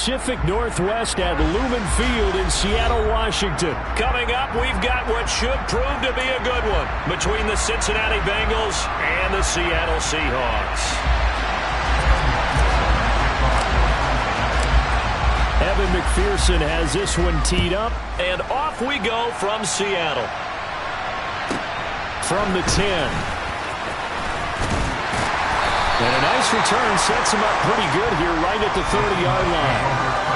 Pacific Northwest at Lumen Field in Seattle, Washington. Coming up, we've got what should prove to be a good one between the Cincinnati Bengals and the Seattle Seahawks. Evan McPherson has this one teed up. And off we go from Seattle. From the 10. And a nice return sets him up pretty good here right at the 30-yard line.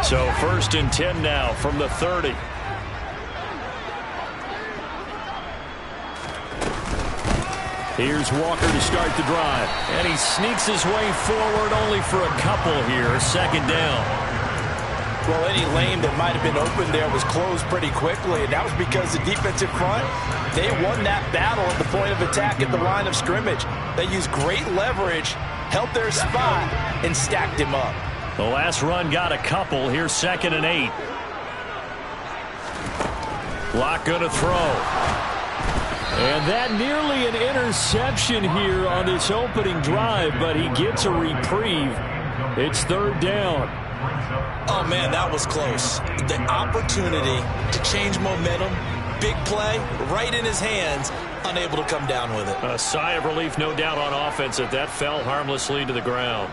So 1st and 10 now from the 30. Here's Walker to start the drive. And he sneaks his way forward only for a couple here. 2nd down. Well, any lane that might have been open there was closed pretty quickly, and that was because the defensive front, they won that battle at the point of attack at the line of scrimmage. They used great leverage, held their spot, and stacked him up. The last run got a couple. Here's 2nd and 8. Locke going to throw. And that nearly an interception here on this opening drive, but he gets a reprieve. It's 3rd down. Oh, man, that was close. The opportunity to change momentum, big play, right in his hands, unable to come down with it. A sigh of relief, no doubt, on offense that fell harmlessly to the ground.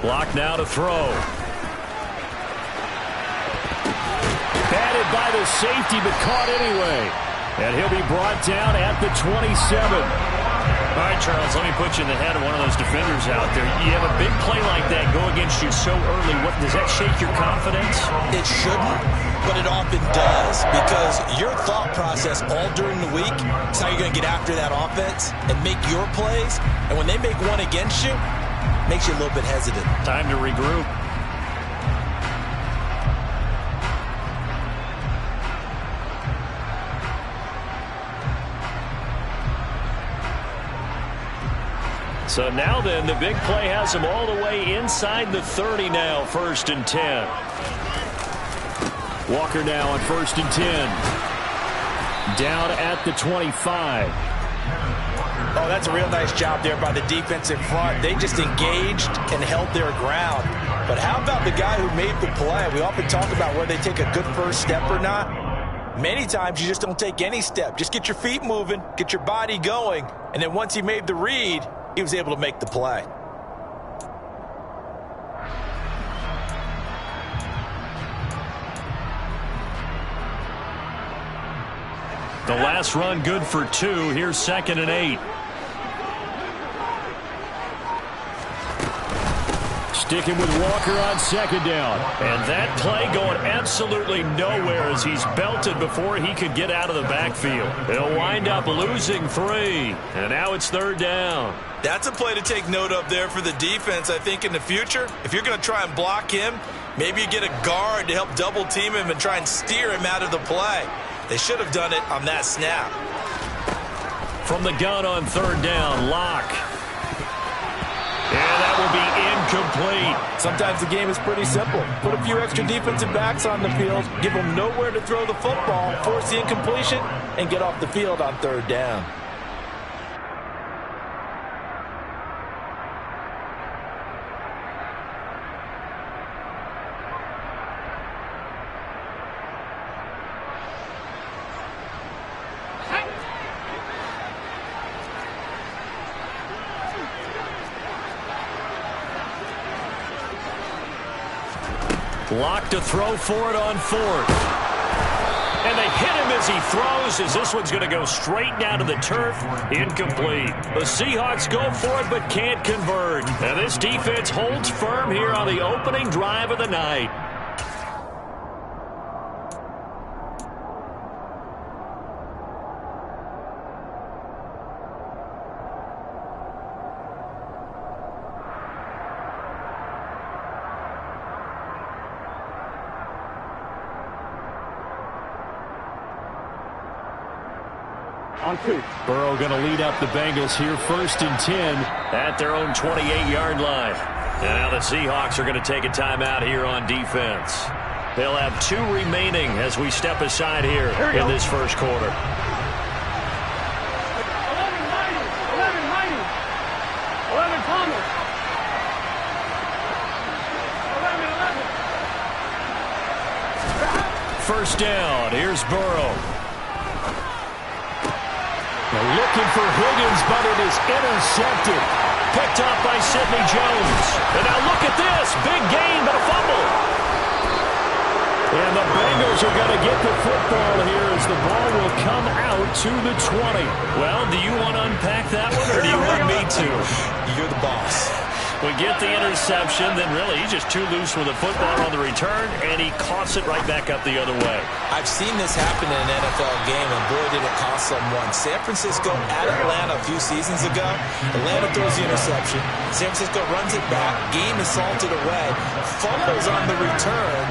Locke now to throw. Batted by the safety, but caught anyway. And he'll be brought down at the 27. All right, Charles, let me put you in the head of one of those defenders out there. You have a big play like that go against you so early. Does that shake your confidence? It shouldn't, but it often does, because your thought process all during the week is how you're going to get after that offense and make your plays. And when they make one against you, makes you a little bit hesitant. Time to regroup. So now then, the big play has him all the way inside the 30 now, 1st and 10. Walker now on 1st and 10. Down at the 25. Oh, that's a real nice job there by the defensive front. They just engaged and held their ground. But how about the guy who made the play? We often talk about whether they take a good first step or not. Many times you just don't take any step. Just get your feet moving, get your body going, and then once he made the read, he was able to make the play. The last run good for 2. Here's 2nd and 8. Sticking with Walker on 2nd down. And that play going absolutely nowhere as he's belted before he could get out of the backfield. They'll wind up losing 3. And now it's 3rd down. That's a play to take note of there for the defense, I think, in the future. If you're going to try and block him, maybe you get a guard to help double team him and try and steer him out of the play. They should have done it on that snap. From the gun on 3rd down, Locke. And that will be incomplete. Sometimes the game is pretty simple. Put a few extra defensive backs on the field, give them nowhere to throw the football, force the incompletion, and get off the field on 3rd down. Locke to throw for it on 4th. And they hit him as he throws, as this one's going to go straight down to the turf. Incomplete. The Seahawks go for it but can't convert. And this defense holds firm here on the opening drive of the night. On 2. Burrow going to lead up the Bengals here, 1st and 10. At their own 28-yard line. And now the Seahawks are going to take a timeout here on defense. They'll have 2 remaining as we step aside here in this first quarter. 11 Thomas. 11. First down. Here's Burrow. They're looking for Higgins, but it is intercepted. Picked off by Sidney Jones. And now look at this. Big gain, but a fumble. And the Bengals are going to get the football here as the ball will come out to the 20. Well, do you want to unpack that one, or do you want me to? You're the boss. We get the interception, then really he's just too loose with the football on the return, and he coughs it right back up the other way. I've seen this happen in an NFL game, and boy, did it cost someone. San Francisco at Atlanta a few seasons ago. Atlanta throws the interception. San Francisco runs it back. Game is salted away. Fumbles on the return.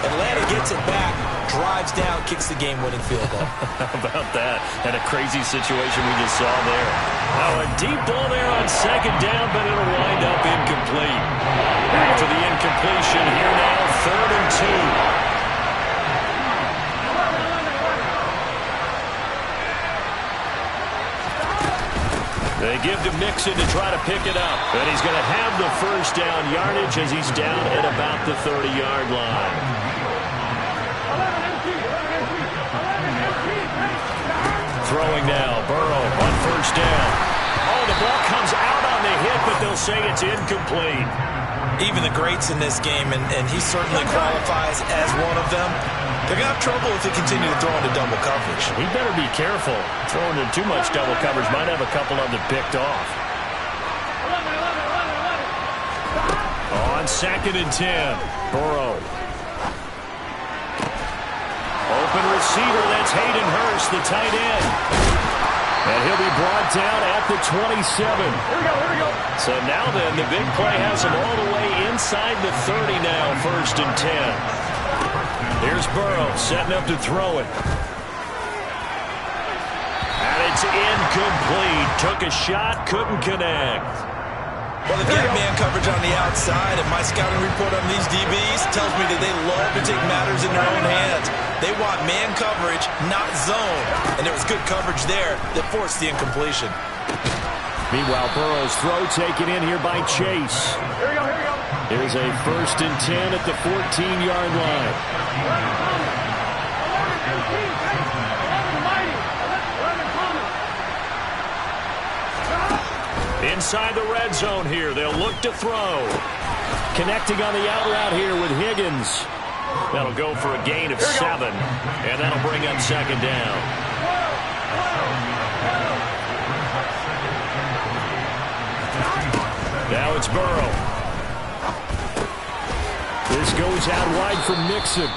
Atlanta gets it back, drives down, kicks the game-winning field goal. How about that? And a crazy situation we just saw there. Now a deep ball there on 2nd down, but it'll wind up incomplete. After the incompletion, here now, 3rd and 2. They give to Mixon to try to pick it up. And he's going to have the first down yardage as he's down at about the 30-yard line. Throwing now, Burrow on 1st down. Oh, the ball comes out on the hit, but they'll say it's incomplete. Even the greats in this game, and he certainly qualifies as one of them, they're going to have trouble if they continue to throw into double coverage. He better be careful. Throwing into too much double coverage might have a couple of them picked off. On 2nd and 10, Burrow. Open receiver, that's Hayden Hurst, the tight end. And he'll be brought down at the 27. Here we go. So now then, the big play has him all the way inside the 30 now, 1st and 10. Here's Burrow setting up to throw it. And it's incomplete. Took a shot, couldn't connect. Well, they've got man coverage on the outside, and my scouting report on these DBs tells me that they love to take matters in their own hands. They want man coverage, not zone. And there was good coverage there that forced the incompletion. Meanwhile, Burrow's throw taken in here by Chase. Here we go. Here's a 1st and 10 at the 14-yard line. 11 Thomas. Inside the red zone here, they'll look to throw. Connecting on the out route here with Higgins. That'll go for a gain of 7, and that'll bring up 2nd down. Now it's Burrow. This goes out wide for Mixon.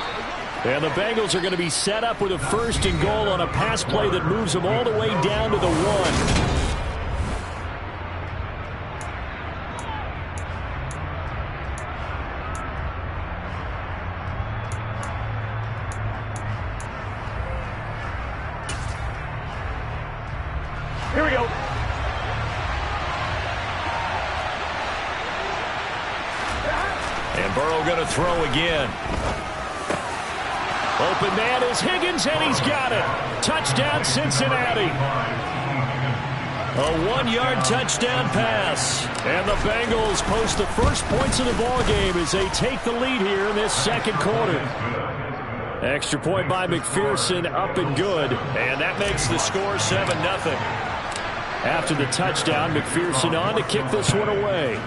And the Bengals are going to be set up with a 1st and goal on a pass play that moves them all the way down to the 1. Here we go. And Burrow going to throw again. Open man is Higgins, and he's got it. Touchdown, Cincinnati. A 1-yard touchdown pass. And the Bengals post the first points of the ball game as they take the lead here in this 2nd quarter. Extra point by McPherson, up and good. And that makes the score 7-0. After the touchdown, McPherson on to kick this one away.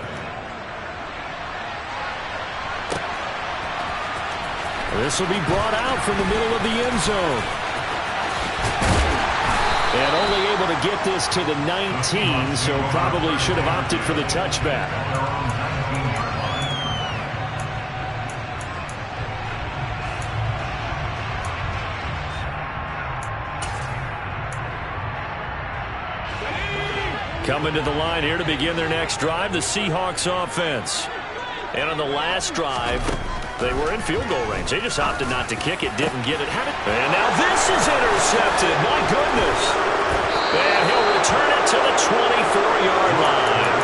This will be brought out from the middle of the end zone. And only able to get this to the 19, so probably should have opted for the touchback. Coming to the line here to begin their next drive, the Seahawks offense. And on the last drive, they were in field goal range. They just opted not to kick it, didn't get it. And now this is intercepted. My goodness. And he'll return it to the 24-yard line.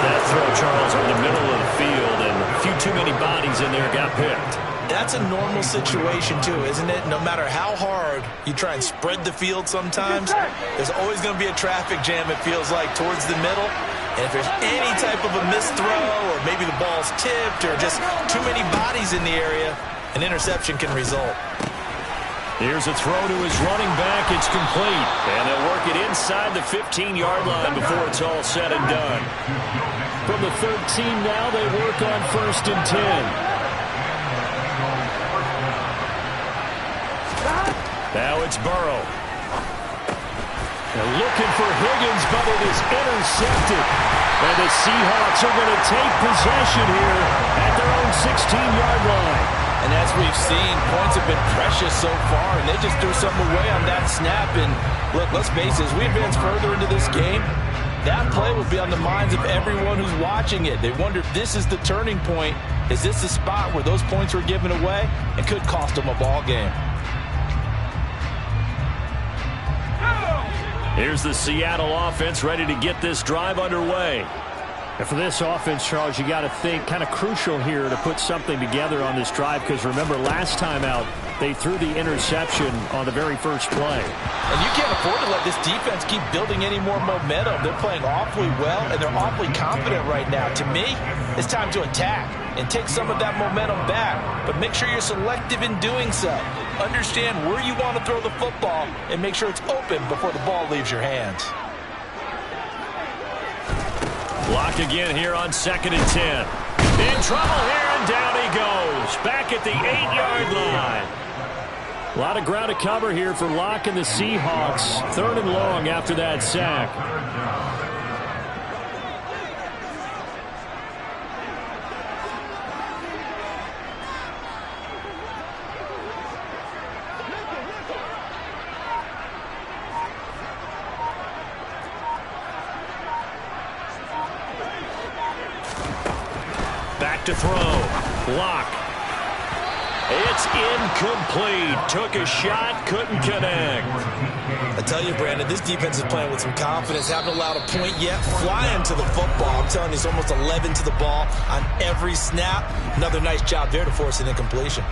That throw, Charles, in the middle of the field, and a few too many bodies in there got picked. That's a normal situation, too, isn't it? No matter how hard you try and spread the field sometimes, there's always going to be a traffic jam, it feels like, towards the middle. And if there's any type of a missed throw, or maybe the ball's tipped, or just too many bodies in the area, an interception can result. Here's a throw to his running back. It's complete. And they'll work it inside the 15-yard line before it's all said and done. From the 13 now, they work on 1st and 10. Now it's Burrow. They're looking for Higgins, but it is intercepted. And the Seahawks are going to take possession here at their own 16-yard line. And as we've seen, points have been precious so far, and they just threw something away on that snap. And look, let's face it, as we advance further into this game, that play will be on the minds of everyone who's watching it. They wonder if this is the turning point. Is this the spot where those points were given away? It could cost them a ball game. Here's the Seattle offense ready to get this drive underway. And for this offense, Charles, you got to think kind of crucial here to put something together on this drive, because remember last time out they threw the interception on the very first play. And you can't afford to let this defense keep building any more momentum. They're playing awfully well, and they're awfully confident right now. To me, it's time to attack and take some of that momentum back, but make sure you're selective in doing so. Understand where you want to throw the football and make sure it's open before the ball leaves your hands. Block again here on 2nd and 10. In trouble here, and down he goes. Back at the 8-yard line. A lot of ground to cover here for Locke and the Seahawks. 3rd and long after that sack. Back to throw. Locke. It's incomplete. Took a shot, couldn't connect. I tell you, Brandon, this defense is playing with some confidence. Haven't allowed a point yet. Flying to the football. I'm telling you, it's almost 11 to the ball on every snap. Another nice job there to force an incompletion.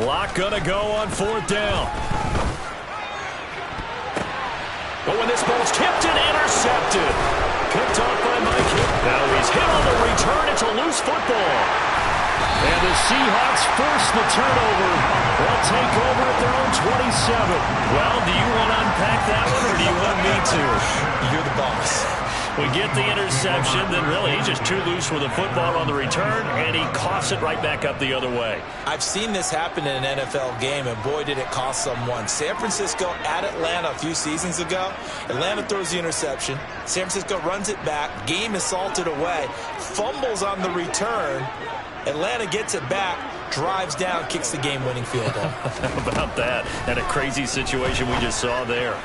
Locke gonna go on 4th down. But when this ball's tipped and intercepted. Picked off by Mike. Now he's hit on the return. It's a loose football. And the Seahawks force the turnover. They'll take over at their own 27. Well, do you want to unpack that one, or do you want me to? You're the boss. We get the interception, then really he's just too loose with the football on the return, and he coughs it right back up the other way. I've seen this happen in an NFL game, and boy, did it cost someone. San Francisco at Atlanta a few seasons ago. Atlanta throws the interception. San Francisco runs it back. Game is salted away. Fumbles on the return. Atlanta gets it back, drives down, kicks the game-winning field goal. How about that? And a crazy situation we just saw there.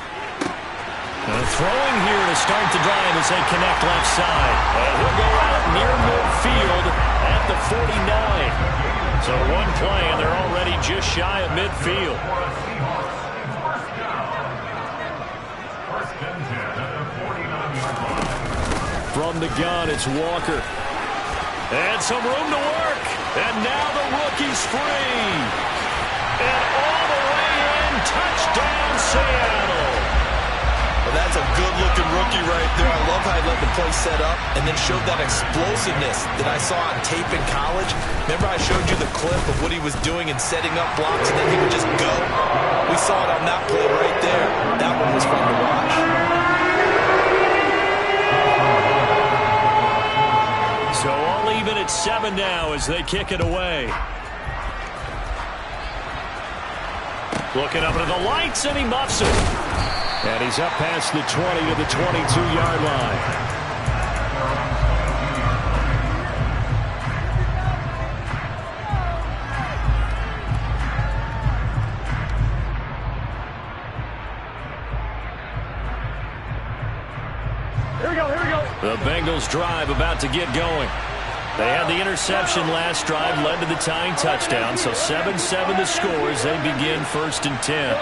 Throwing here to start the drive as they connect left side. And he'll go out near midfield at the 49. So one play, and they're already just shy of midfield. From the gun, it's Walker. And some room to work. And now the rookie's free. And all the way in, touchdown Seattle. Well, that's a good-looking rookie right there. I love how he let the play set up and then showed that explosiveness that I saw on tape in college. Remember I showed you the clip of what he was doing and setting up blocks, and then he would just go? We saw it on that play right there. That one was fun to watch. So all even at 7 now as they kick it away. Looking up into the lights, and he muffs it. And he's up past the 20 to the 22-yard line. Here we go, here we go. The Bengals drive about to get going. They had the interception last drive, led to the tying touchdown, so 7-7 the score as they begin 1st and 10.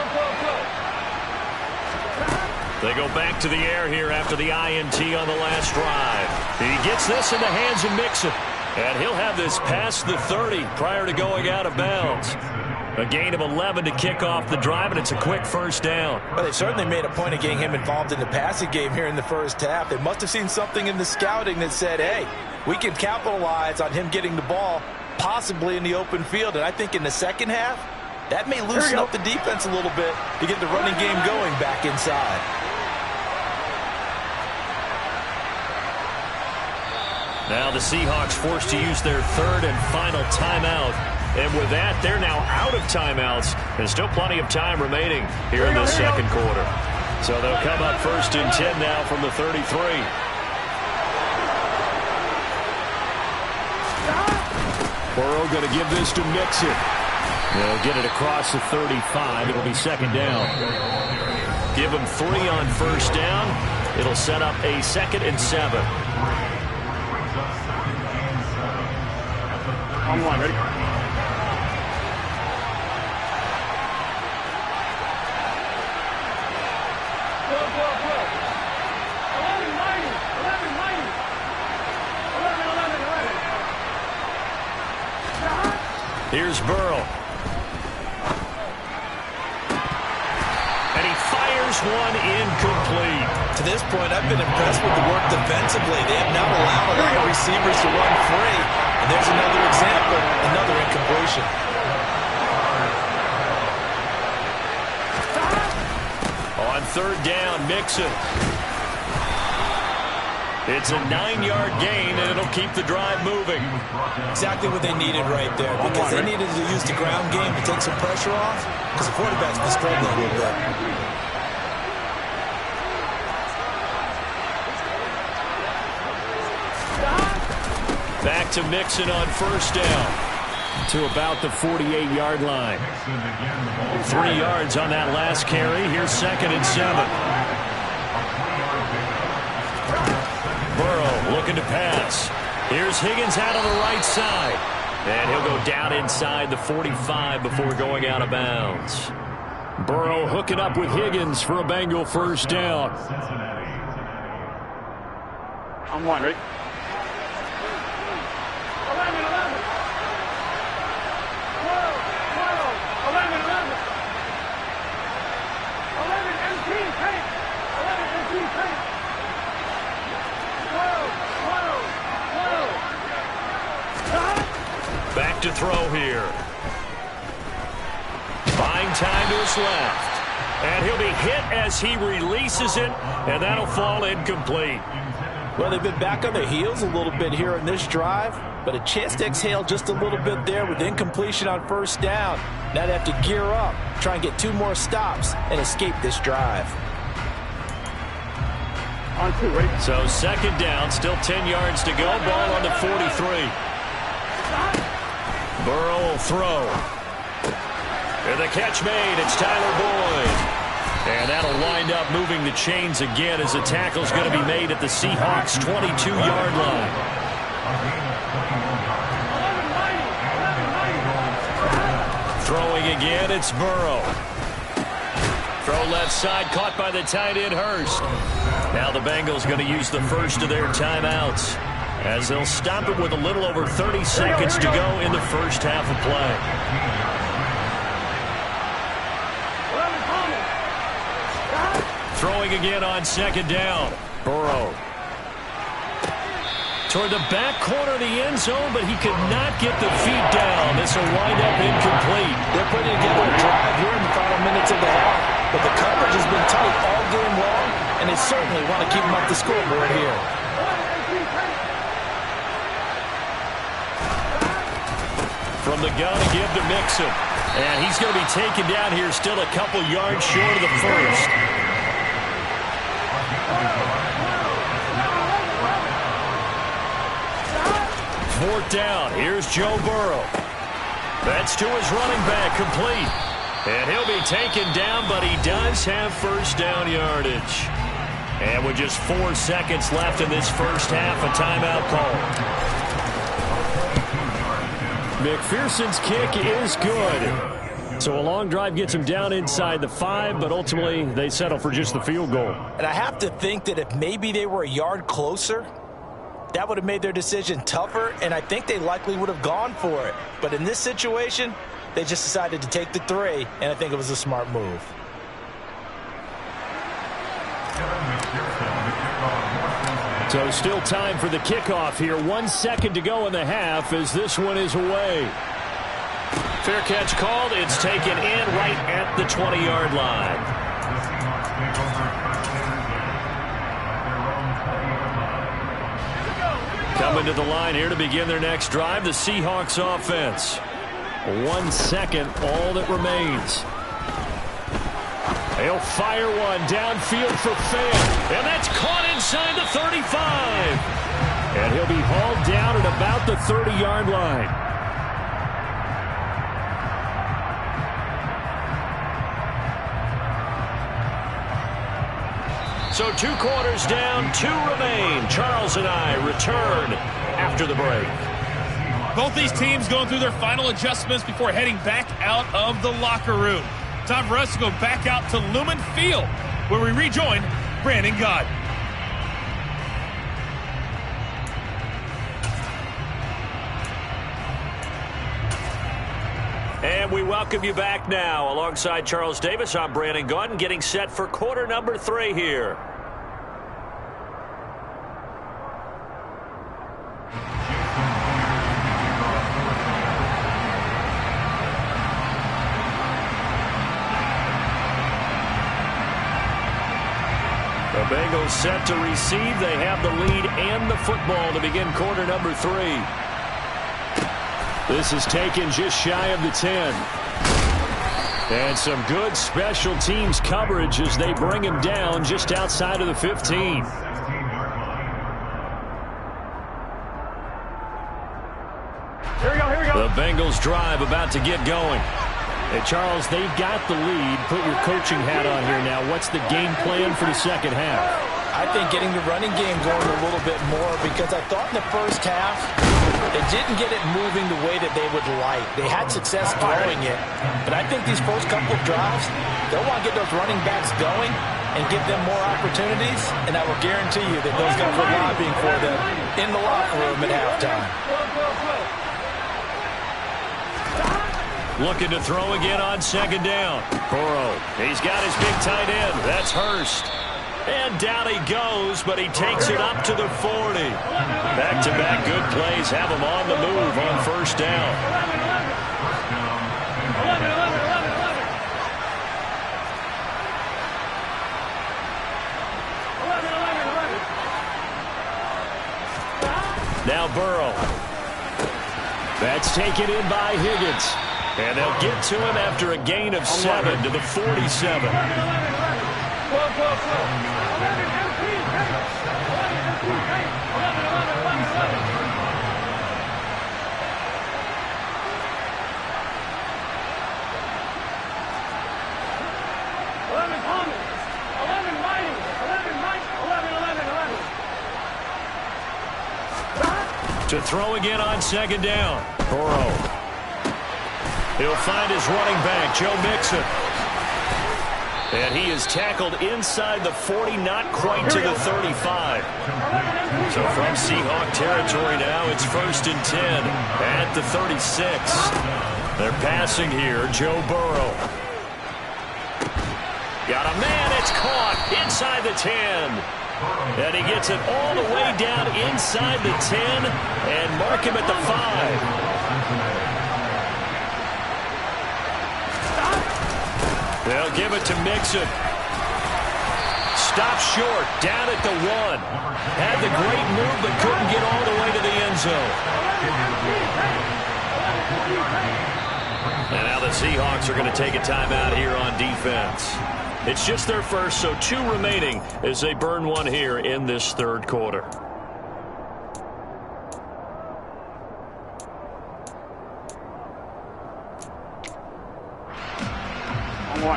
They go back to the air here after the INT on the last drive. He gets this in the hands of Mixon, and he'll have this past the 30 prior to going out of bounds. A gain of 11 to kick off the drive, and it's a quick first down. Well, they certainly made a point of getting him involved in the passing game here in the first half. They must have seen something in the scouting that said, hey, we can capitalize on him getting the ball, possibly in the open field. And I think in the second half, that may loosen up the defense a little bit to get the running game going back inside. Now the Seahawks forced to use their 3rd and final timeout. And with that, they're now out of timeouts. There's still plenty of time remaining here in this second quarter. So they'll come up 1st and 10 now from the 33. Burrow going to give this to Mixon. They'll get it across the 35. It'll be 2nd down. Give them 3 on 1st down. It'll set up a 2nd and 7. On one, ready? Go, go, go. 11 mighty, 11 mighty. 11, 11, 11. Here's Burrow. And he fires one incomplete. To this point, I've been impressed with the work defensively. They have not allowed a lot of receivers to run free. And there's another example, another incompletion. On 3rd down, Mixon. It's a 9-yard gain, and it'll keep the drive moving. Exactly what they needed right there, because they needed to use the ground game to take some pressure off, because the quarterback's been struggling a little bit. Back to Mixon on 1st down to about the 48-yard line. 3 yards on that last carry. Here's 2nd and 7. Burrow looking to pass. Here's Higgins out on the right side. And he'll go down inside the 45 before going out of bounds. Burrow hooking up with Higgins for a Bengal 1st down. On one, ready? 11, 11. 12, 12. 11, 11. 11, MT, take. 11, MT, take. 12, 12, 12. Back to throw here. Buying time to his left. And he'll be hit as he releases it, and that'll fall incomplete. Well, they've been back on their heels a little bit here in this drive, but a chance to exhale just a little bit there with incompletion on 1st down. Now they have to gear up, try and get 2 more stops, and escape this drive. On 2, ready? So 2nd down, still 10 yards to go. Ball on the 43. Burrow will throw. And the catch made. It's Tyler Boyd. And that'll wind up moving the chains again as the tackle's going to be made at the Seahawks' 22-yard line. Throwing again, it's Burrow. Throw left side, caught by the tight end, Hurst. Now the Bengals going to use the first of their timeouts, as they'll stop it with a little over 30 seconds to go in the first half of play. Throwing again on second down. Burrow. Toward the back corner of the end zone, but he could not get the feet down. This will wind up incomplete. They're putting together a drive here in the final minutes of the half, but the coverage has been tight all game long, and they certainly want to keep them up the scoreboard here. From the gun again to Mixon. And he's going to be taken down here, still a couple yards short of the first. Fourth down. Here's Joe Burrow. That's to his running back, complete. And he'll be taken down, but he does have first down yardage. And with just 4 seconds left in this first half, a timeout call. McPherson's kick is good. So a long drive gets him down inside the 5, but ultimately they settle for just the field goal. And I have to think that if maybe they were a yard closer, that would have made their decision tougher, and I think they likely would have gone for it. But in this situation, they just decided to take the 3, and I think it was a smart move. So still time for the kickoff here. 1 second to go in the half as this one is away. Fair catch called. It's taken in right at the 20-yard line. Coming to the line here to begin their next drive, the Seahawks offense. 1 second, all that remains. He'll fire one downfield for Fan, and that's caught inside the 35. And he'll be hauled down at about the 30-yard line. So 2 quarters down, 2 remain. Charles and I return after the break. Both these teams going through their final adjustments before heading back out of the locker room. Time for us to go back out to Lumen Field, where we rejoin Brandon Gott. And we welcome you back now. Alongside Charles Davis, I'm Brandon Gott, getting set for quarter number 3 here. The Bengals set to receive. They have the lead and the football to begin quarter number 3. This is taken just shy of the 10. And some good special teams coverage as they bring him down just outside of the 15. Here we go. The Bengals drive about to get going. Hey, Charles, they've got the lead. Put your coaching hat on here now. What's the game plan for the second half? I think getting the running game going a little bit more, because I thought in the first half they didn't get it moving the way that they would like. They had success throwing it, but I think these first couple of drives, they'll want to get those running backs going and give them more opportunities, and I will guarantee you that those guys were lobbying for them in the locker room at halftime. Looking to throw again on second down. Burrow, he's got his big tight end. That's Hurst. And down he goes, but he takes it up to the 40. Back-to-back good plays have him on the move on first down. Now Burrow. That's taken in by Higgins. And they'll get to him after a gain of 7 to the 47. To throw again on second down. Burrow. He'll find his running back, Joe Mixon. And he is tackled inside the 40, not quite to the 35. So from Seahawk territory now, it's 1st and 10 at the 36. They're passing here, Joe Burrow. Got a man, it's caught inside the 10. And he gets it all the way down inside the 10 and mark him at the 5. They'll give it to Mixon. Stop short, down at the 1. Had the great move, but couldn't get all the way to the end zone. And now the Seahawks are going to take a timeout here on defense. It's just their first, so 2 remaining as they burn one here in this 3rd quarter.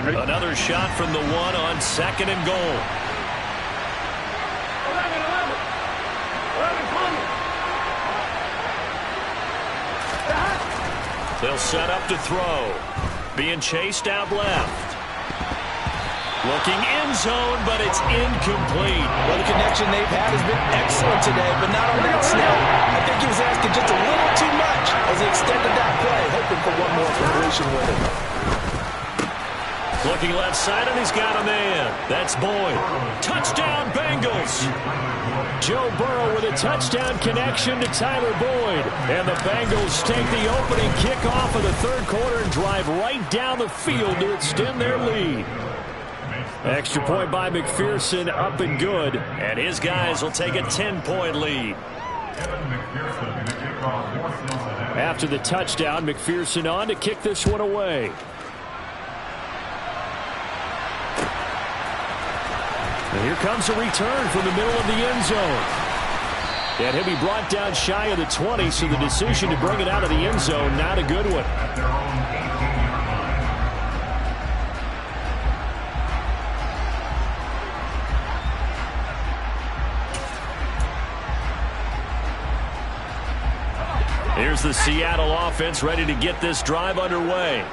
Another shot from the 1 on 2nd and goal. They'll set up to throw. Being chased out left. Looking end zone, but it's incomplete. Well, the connection they've had has been excellent today, but not on that snap. I think he was asking just a little too much as he extended that play, hoping for one more completion with it. Looking left side, and he's got a man. That's Boyd. Touchdown, Bengals. Joe Burrow with a touchdown connection to Tyler Boyd. And the Bengals take the opening kickoff of the 3rd quarter and drive right down the field to extend their lead. Extra point by McPherson, up and good. And his guys will take a 10-point lead. After the touchdown, McPherson on to kick this one away. And here comes a return from the middle of the end zone. And he'll be brought down shy of the 20, so the decision to bring it out of the end zone, not a good one. Here's the Seattle offense ready to get this drive underway.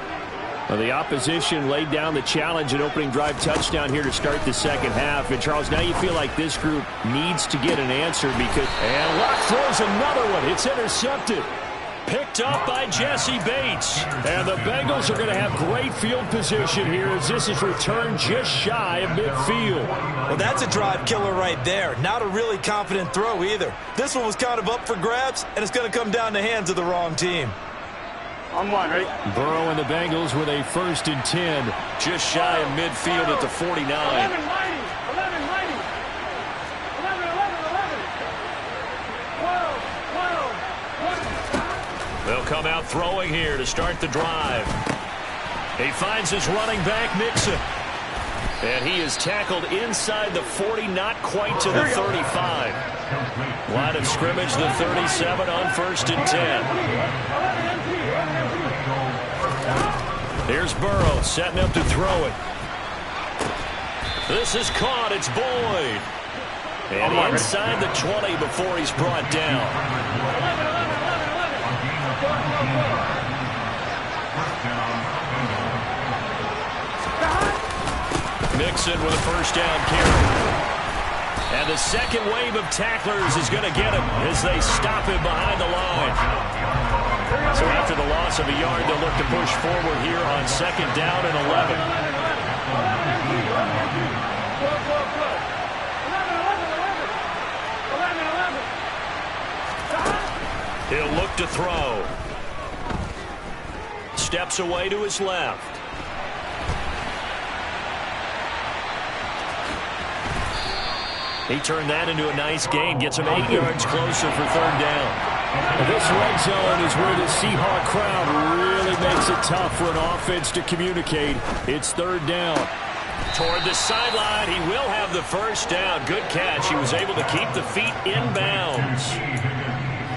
Well, the opposition laid down the challenge and opening drive touchdown here to start the 2nd half. And, Charles, now you feel like this group needs to get an answer because... And Luck throws another one. It's intercepted. Picked up by Jesse Bates. And the Bengals are going to have great field position here as this is returned just shy of midfield. Well, that's a drive killer right there. Not a really confident throw either. This one was kind of up for grabs, and it's going to come down the hands of the wrong team. On 1, ready? Burrow and the Bengals with a 1st and 10, just shy of midfield at the 49. 11, mighty. 11, mighty. 11, 12, 12. They'll come out throwing here to start the drive. He finds his running back, Mixon. And he is tackled inside the 40, not quite to the 35. Line of scrimmage, the 37 on 1st and 10. Here's Burrow setting up to throw it. This is caught. It's Boyd. And inside the 20 before he's brought down. Mixon with a 1st down carry. And the 2nd wave of tacklers is going to get him as they stop him behind the line. So after the loss of a yard, they'll look to push forward here on 2nd down and 11. He'll look to throw. Steps away to his left. He turned that into a nice gain. Gets him 8 yards closer for 3rd down. This red zone is where the Seahawk crowd really makes it tough for an offense to communicate. It's 3rd down. Toward the sideline, he will have the 1st down. Good catch. He was able to keep the feet in bounds.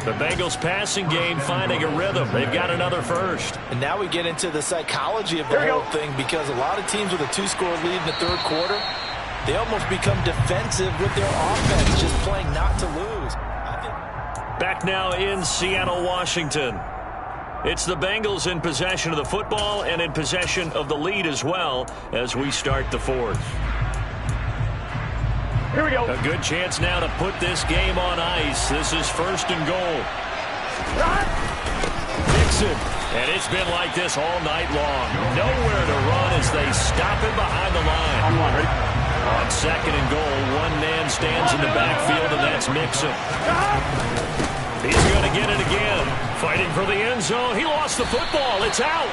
The Bengals passing game finding a rhythm. They've got another 1st. And now we get into the psychology of the whole thing because a lot of teams with a 2-score lead in the 3rd quarter, they almost become defensive with their offense, just playing not to lose. Back now in Seattle, Washington. It's the Bengals in possession of the football and in possession of the lead as well as we start the fourth. Here we go. A good chance now to put this game on ice. This is 1st and goal. Dixon. And it's been like this all night long. Nowhere to run as they stop him behind the line. On 2nd and goal, one man stands in the backfield, and that's Mixon. He's going to get it again. Fighting for the end zone. He lost the football. It's out.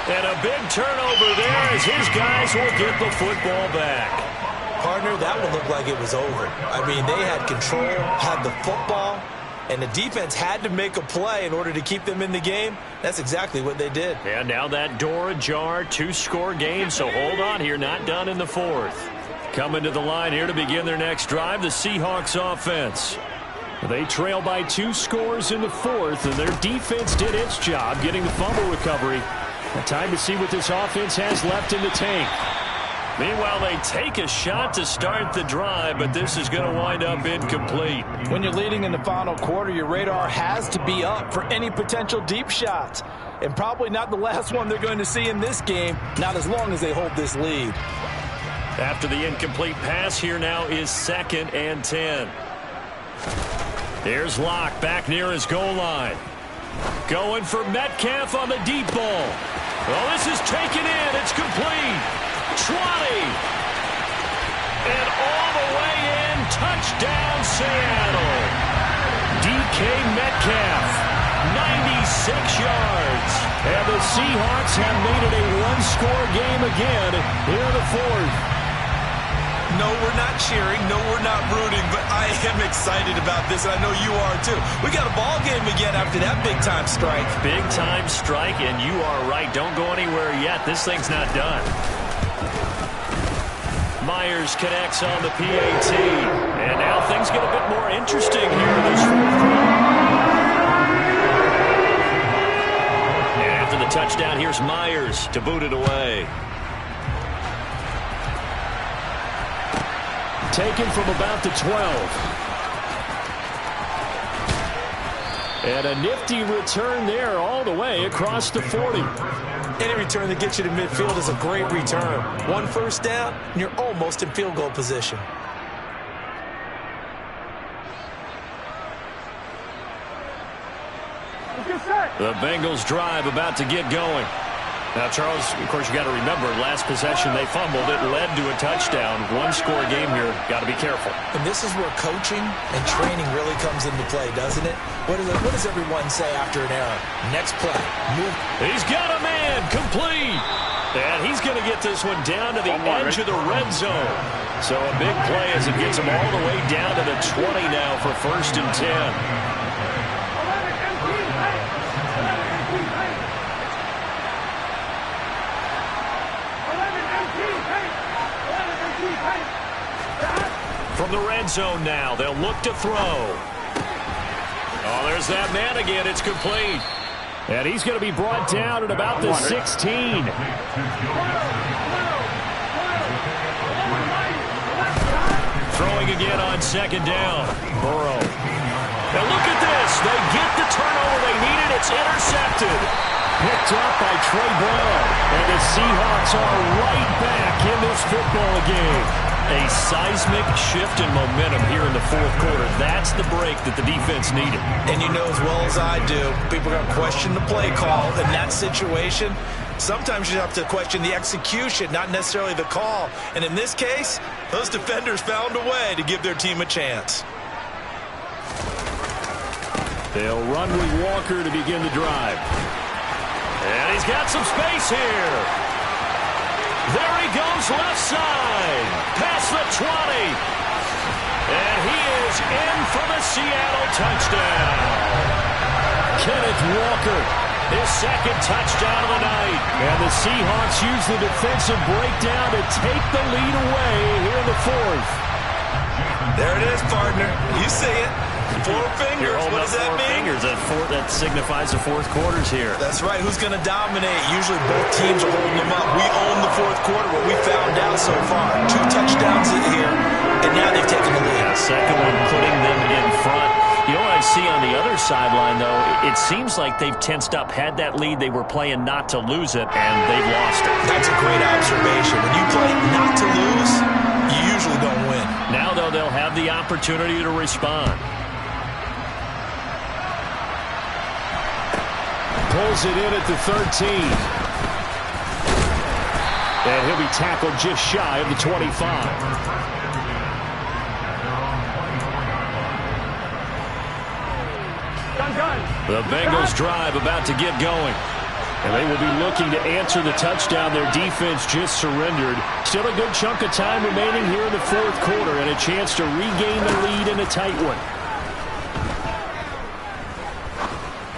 And a big turnover there as his guys will get the football back. Partner, that one looked like it was over. I mean, they had control, had the football, and the defense had to make a play in order to keep them in the game. That's exactly what they did. And now that door ajar, 2-score game, so hold on here, not done in the fourth. Coming to the line here to begin their next drive, the Seahawks offense. They trail by 2 scores in the fourth, and their defense did its job getting the fumble recovery. A time to see what this offense has left in the tank. Meanwhile, they take a shot to start the drive, but this is going to wind up incomplete. When you're leading in the final quarter, your radar has to be up for any potential deep shots. And probably not the last one they're going to see in this game, not as long as they hold this lead. After the incomplete pass, here now is 2nd and 10. Here's Locke back near his goal line. Going for Metcalf on the deep ball. Well, this is taken in. It's complete. 20. And all the way in. Touchdown, Seattle. DK Metcalf. 96 yards. And the Seahawks have made it a 1-score game again here in the fourth. No, we're not cheering. No, we're not rooting. But I am excited about this, and I know you are too. We got a ball game again after that big-time strike. Big-time strike, and you are right. Don't go anywhere yet. This thing's not done. Myers connects on the PAT. And now things get a bit more interesting here in this fourth quarter. And after the touchdown, here's Myers to boot it away. Taken from about the 12. And a nifty return there all the way across the 40. Any return that gets you to midfield is a great return. 1 first down, and you're almost in field goal position. The Bengals drive about to get going. Now, Charles, of course, you got to remember, last possession they fumbled. It led to a touchdown. 1-score game here. Got to be careful. And this is where coaching and training really comes into play, doesn't it? What does everyone say after an error? Next play. Move. He's got a man. Complete. And he's going to get this one down to the edge of the red zone. So a big play as it gets him all the way down to the 20 now for 1st and 10. From the red zone now, they'll look to throw. Oh, there's that man again. It's complete. And he's going to be brought down at about the 16. Throwing again on 2nd down. Burrow. Now look at this. They get the turnover they needed. It's intercepted. Picked up by Trey Brown. And the Seahawks are right back in this football game. A seismic shift in momentum here in the fourth quarter. That's the break that the defense needed. And you know as well as I do, people are going to question the play call in that situation. Sometimes you have to question the execution, not necessarily the call. And in this case, those defenders found a way to give their team a chance. They'll run with Walker to begin the drive. And he's got some space here. There he goes left side. Past the 20. And he is in for the Seattle touchdown. Kenneth Walker, his 2nd touchdown of the night. And the Seahawks use the defensive breakdown to take the lead away here in the fourth. There it is, partner. You see it. 4 fingers. What does that mean? Fingers. That signifies the fourth quarter's here. That's right. Who's going to dominate? Usually both teams are holding them up. We own the fourth quarter, what we found out so far. 2 touchdowns in here, and now they've taken the lead. Second one putting them in front. You know what I see on the other sideline, though, it seems like they've tensed up, had that lead. They were playing not to lose it, and they've lost it. That's a great observation. When you play not to lose, you usually don't win. Now, though, they'll have the opportunity to respond. Pulls it in at the 13. And he'll be tackled just shy of the 25. The Bengals drive about to get going. And they will be looking to answer the touchdown their defense just surrendered. Still a good chunk of time remaining here in the fourth quarter and a chance to regain the lead in a tight one.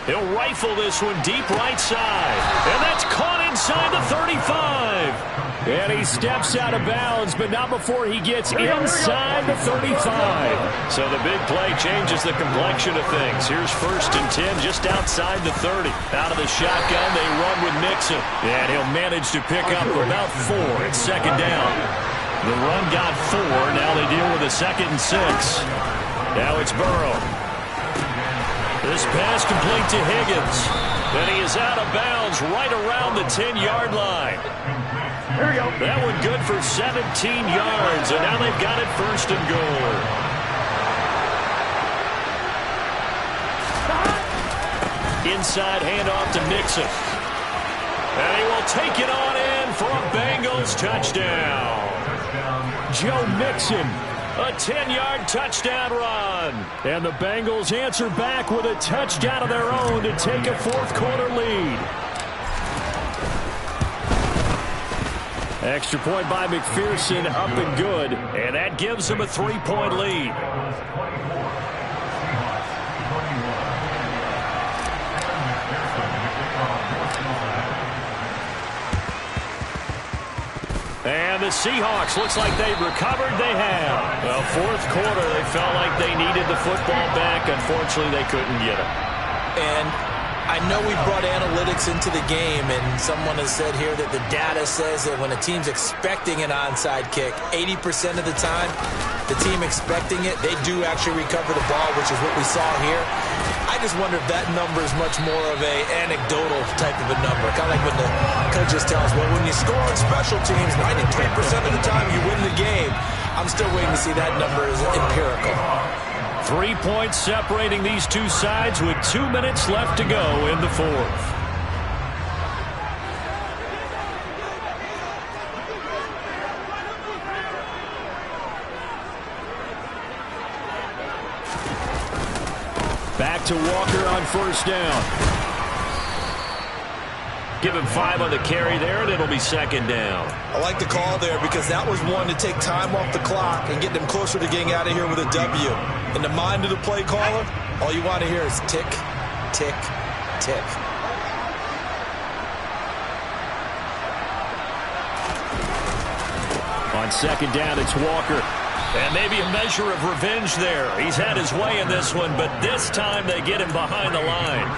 He'll rifle this one deep right side. And that's caught inside the 35. And he steps out of bounds, but not before he gets inside the 35. So the big play changes the complexion of things. Here's 1st and 10 just outside the 30. Out of the shotgun, they run with Mixon. And he'll manage to pick up about 4 at 2nd down. The run got 4. Now they deal with a 2nd and 6. Now it's Burrow. This pass complete to Higgins. And he is out of bounds right around the 10-yard line. Here we go. That one good for 17 yards, and now they've got it 1st and goal. Inside handoff to Mixon. And he will take it on in for a Bengals touchdown. Joe Mixon. A 10-yard touchdown run. And the Bengals answer back with a touchdown of their own to take a fourth quarter lead. Extra point by McPherson, up and good. And that gives them a 3-point lead. And the Seahawks, looks like they've recovered. They have. Well, fourth quarter, they felt like they needed the football back. Unfortunately, they couldn't get it. And I know we brought analytics into the game, and someone has said here that the data says that when a team's expecting an onside kick, 80% of the time, the team expecting it, they do actually recover the ball, which is what we saw here. I just wonder if that number is much more of a anecdotal type of a number. Kind of like when the coaches tell us, well, when you score on special teams, 93% of the time you win the game. I'm still waiting to see that number is empirical. 3 points separating these two sides with 2 minutes left to go in the fourth. Back to Walker on 1st down. Give him 5 on the carry there, and it'll be 2nd down. I like the call there because that was one to take time off the clock and get them closer to getting out of here with a W. In the mind of the play caller, all you want to hear is tick, tick, tick. On 2nd down, it's Walker. And maybe a measure of revenge there. He's had his way in this one, but this time they get him behind the line.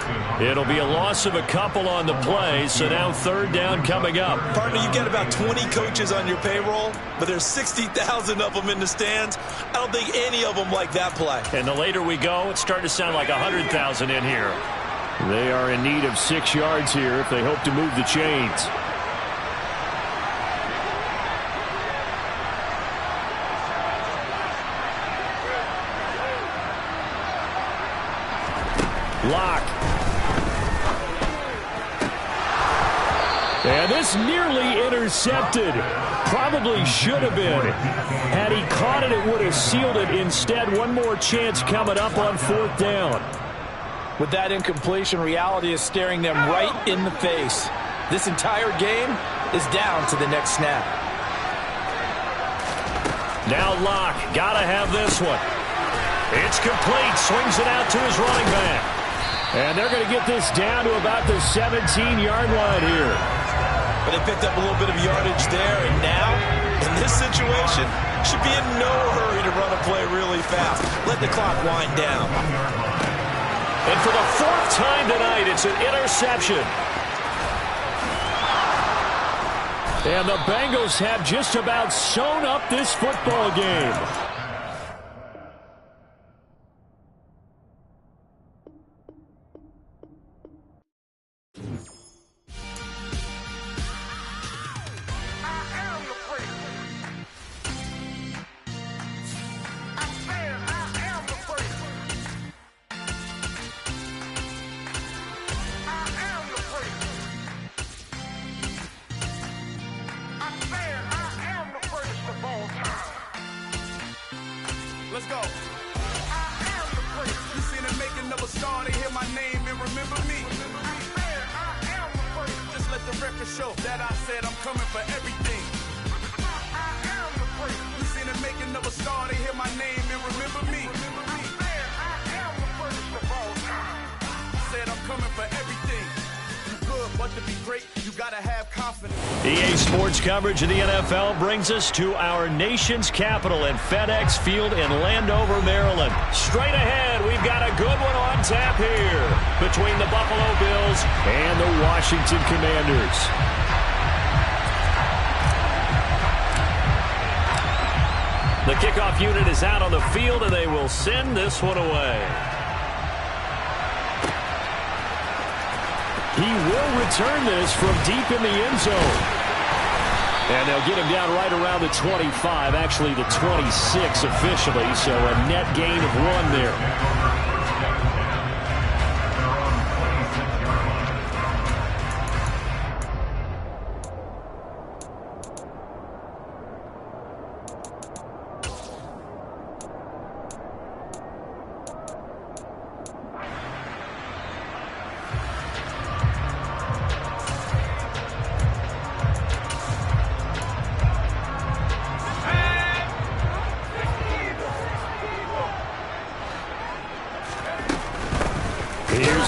It'll be a loss of a couple on the play, so now 3rd down coming up. Partner, you get about 20 coaches on your payroll, but there's 60,000 of them in the stands. I don't think any of them like that play. And the later we go, it's starting to sound like 100,000 in here. They are in need of 6 yards here if they hope to move the chains. Lock. And this nearly intercepted. Probably should have been. Had he caught it, it would have sealed it. Instead, one more chance coming up on 4th down. With that incompletion, reality is staring them right in the face. This entire game is down to the next snap. Now Lock, gotta have this one. It's complete, swings it out to his running back. And they're going to get this down to about the 17-yard line here. But they picked up a little bit of yardage there, and now, in this situation, should be in no hurry to run a play really fast. Let the clock wind down. And for the 4th time tonight, it's an interception. And the Bengals have just about sewn up this football game. You seen them making of a star, they hear my name and remember me. Just let the record show that I said I'm coming for everything. You seen them making of a star, they hear my name and remember me. Said I'm coming for everything. You good, but to be great, you gotta have confidence. EA Sports coverage of the NFL brings us to our nation's capital at FedEx Field in Landover, Maryland. Straight ahead, we've got a good one on tap here between the Buffalo Bills and the Washington Commanders. The kickoff unit is out on the field, and they will send this one away. He will return this from deep in the end zone. And they'll get him down right around the 25, actually the 26 officially, so a net gain of 1 there.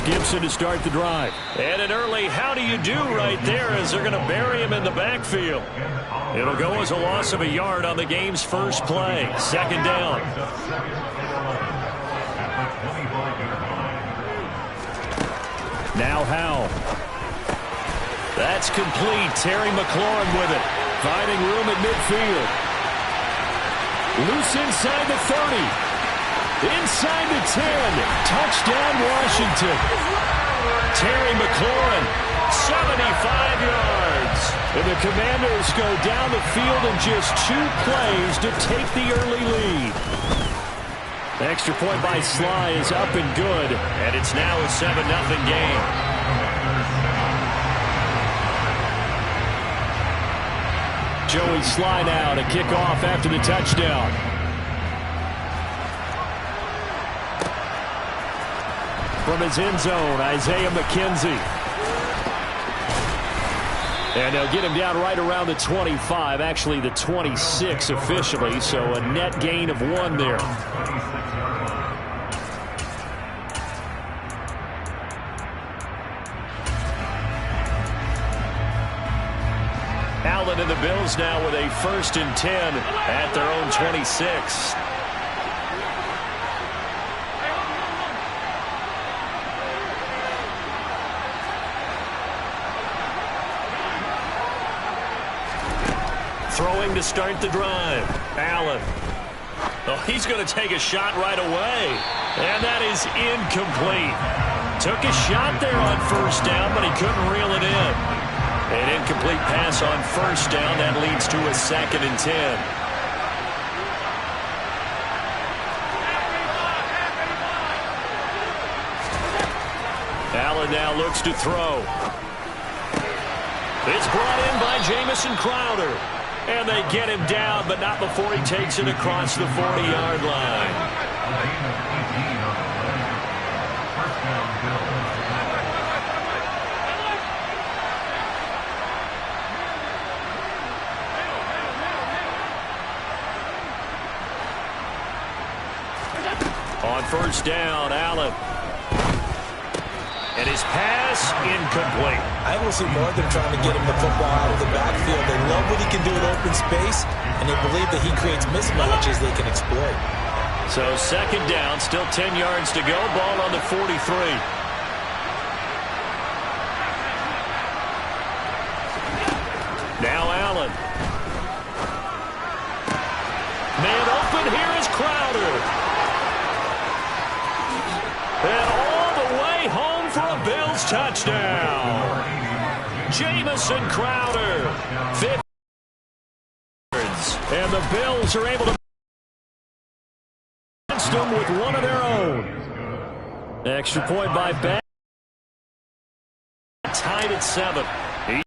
Gibson to start the drive. And an early how do you do right there as they're going to bury him in the backfield. It'll go as a loss of a yard on the game's first play. Second down. Now Howell. That's complete. Terry McLaurin with it. Finding room at midfield. Loose inside the 30. Inside the 10. Touchdown, Washington. Terry McLaurin, 75 yards. And the Commanders go down the field in just 2 plays to take the early lead. The extra point by Sly is up and good, and it's now a 7-0 game. Joey Sly now to kick off after the touchdown. From his end zone, Isaiah McKenzie. And they'll get him down right around the 25, actually the 26 officially, so a net gain of 1 there. Allen and the Bills now with a 1st and 10 at their own 26. Throwing to start the drive. Allen. Oh, he's going to take a shot right away. And that is incomplete. Took a shot there on 1st down, but he couldn't reel it in. An incomplete pass on 1st down. That leads to a 2nd and 10. Allen now looks to throw. It's brought in by Jamison Crowder. And they get him down, but not before he takes it across the 40-yard line. On 1st down, Allen. And his pass incomplete. I will see more than trying to get him the football out of the backfield. They love what he can do in open space, and they believe that he creates mismatches they can exploit. So 2nd down, still 10 yards to go. Ball on the 43. Now Allen. Man open, here is Crowder. And all the way home for a Bills touchdown. Jamison Crowder. 50 yards. And the Bills are able to against them with one of their own. Extra point by Beck. Tied at 7. He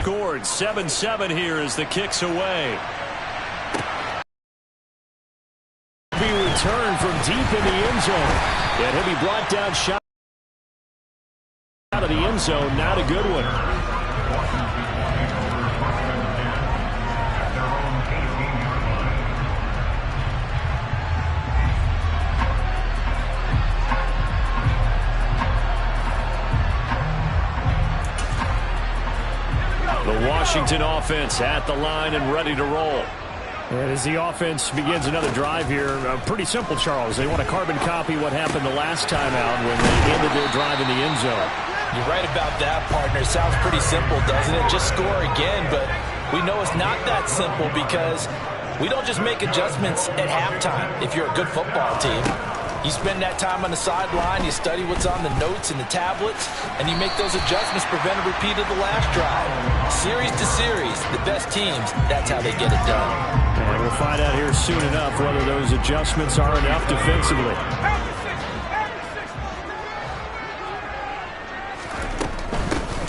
scored 7-7 here as the kick's away. Be return from deep in the end zone. And he'll be brought down shot out of the end zone. Not a good one. The Washington offense at the line and ready to roll. And as the offense begins another drive here, pretty simple, Charles. They want to carbon copy what happened the last time out when they ended their drive in the end zone. You're right about that, partner. Sounds pretty simple, doesn't it? Just score again, but we know it's not that simple because we don't just make adjustments at halftime if you're a good football team. You spend that time on the sideline, you study what's on the notes and the tablets, and you make those adjustments, prevent a repeat of the last drive. Series to series, the best teams, that's how they get it done. And we'll find out here soon enough whether those adjustments are enough defensively.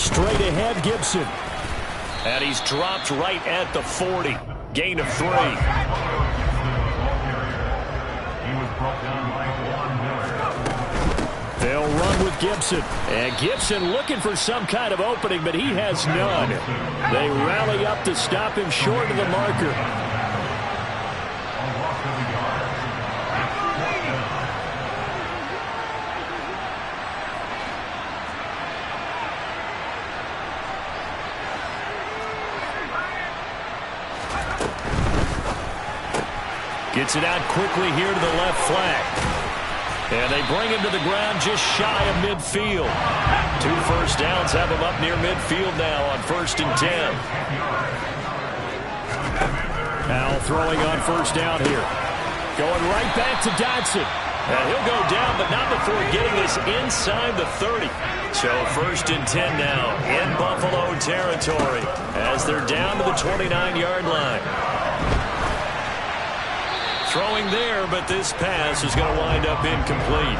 Straight ahead, Gibson. And he's dropped right at the 40. Gain of 3. They'll run with Gibson. And Gibson looking for some kind of opening, but he has none. They rally up to stop him short of the marker. Gets it out quickly here to the left flank. And they bring him to the ground just shy of midfield. 2 first downs have him up near midfield now on 1st and 10. Now throwing on 1st down here. Going right back to Dodson. And he'll go down, but not before getting this inside the 30. So 1st and 10 now in Buffalo territory as they're down to the 29-yard line. Throwing there, but this pass is going to wind up incomplete.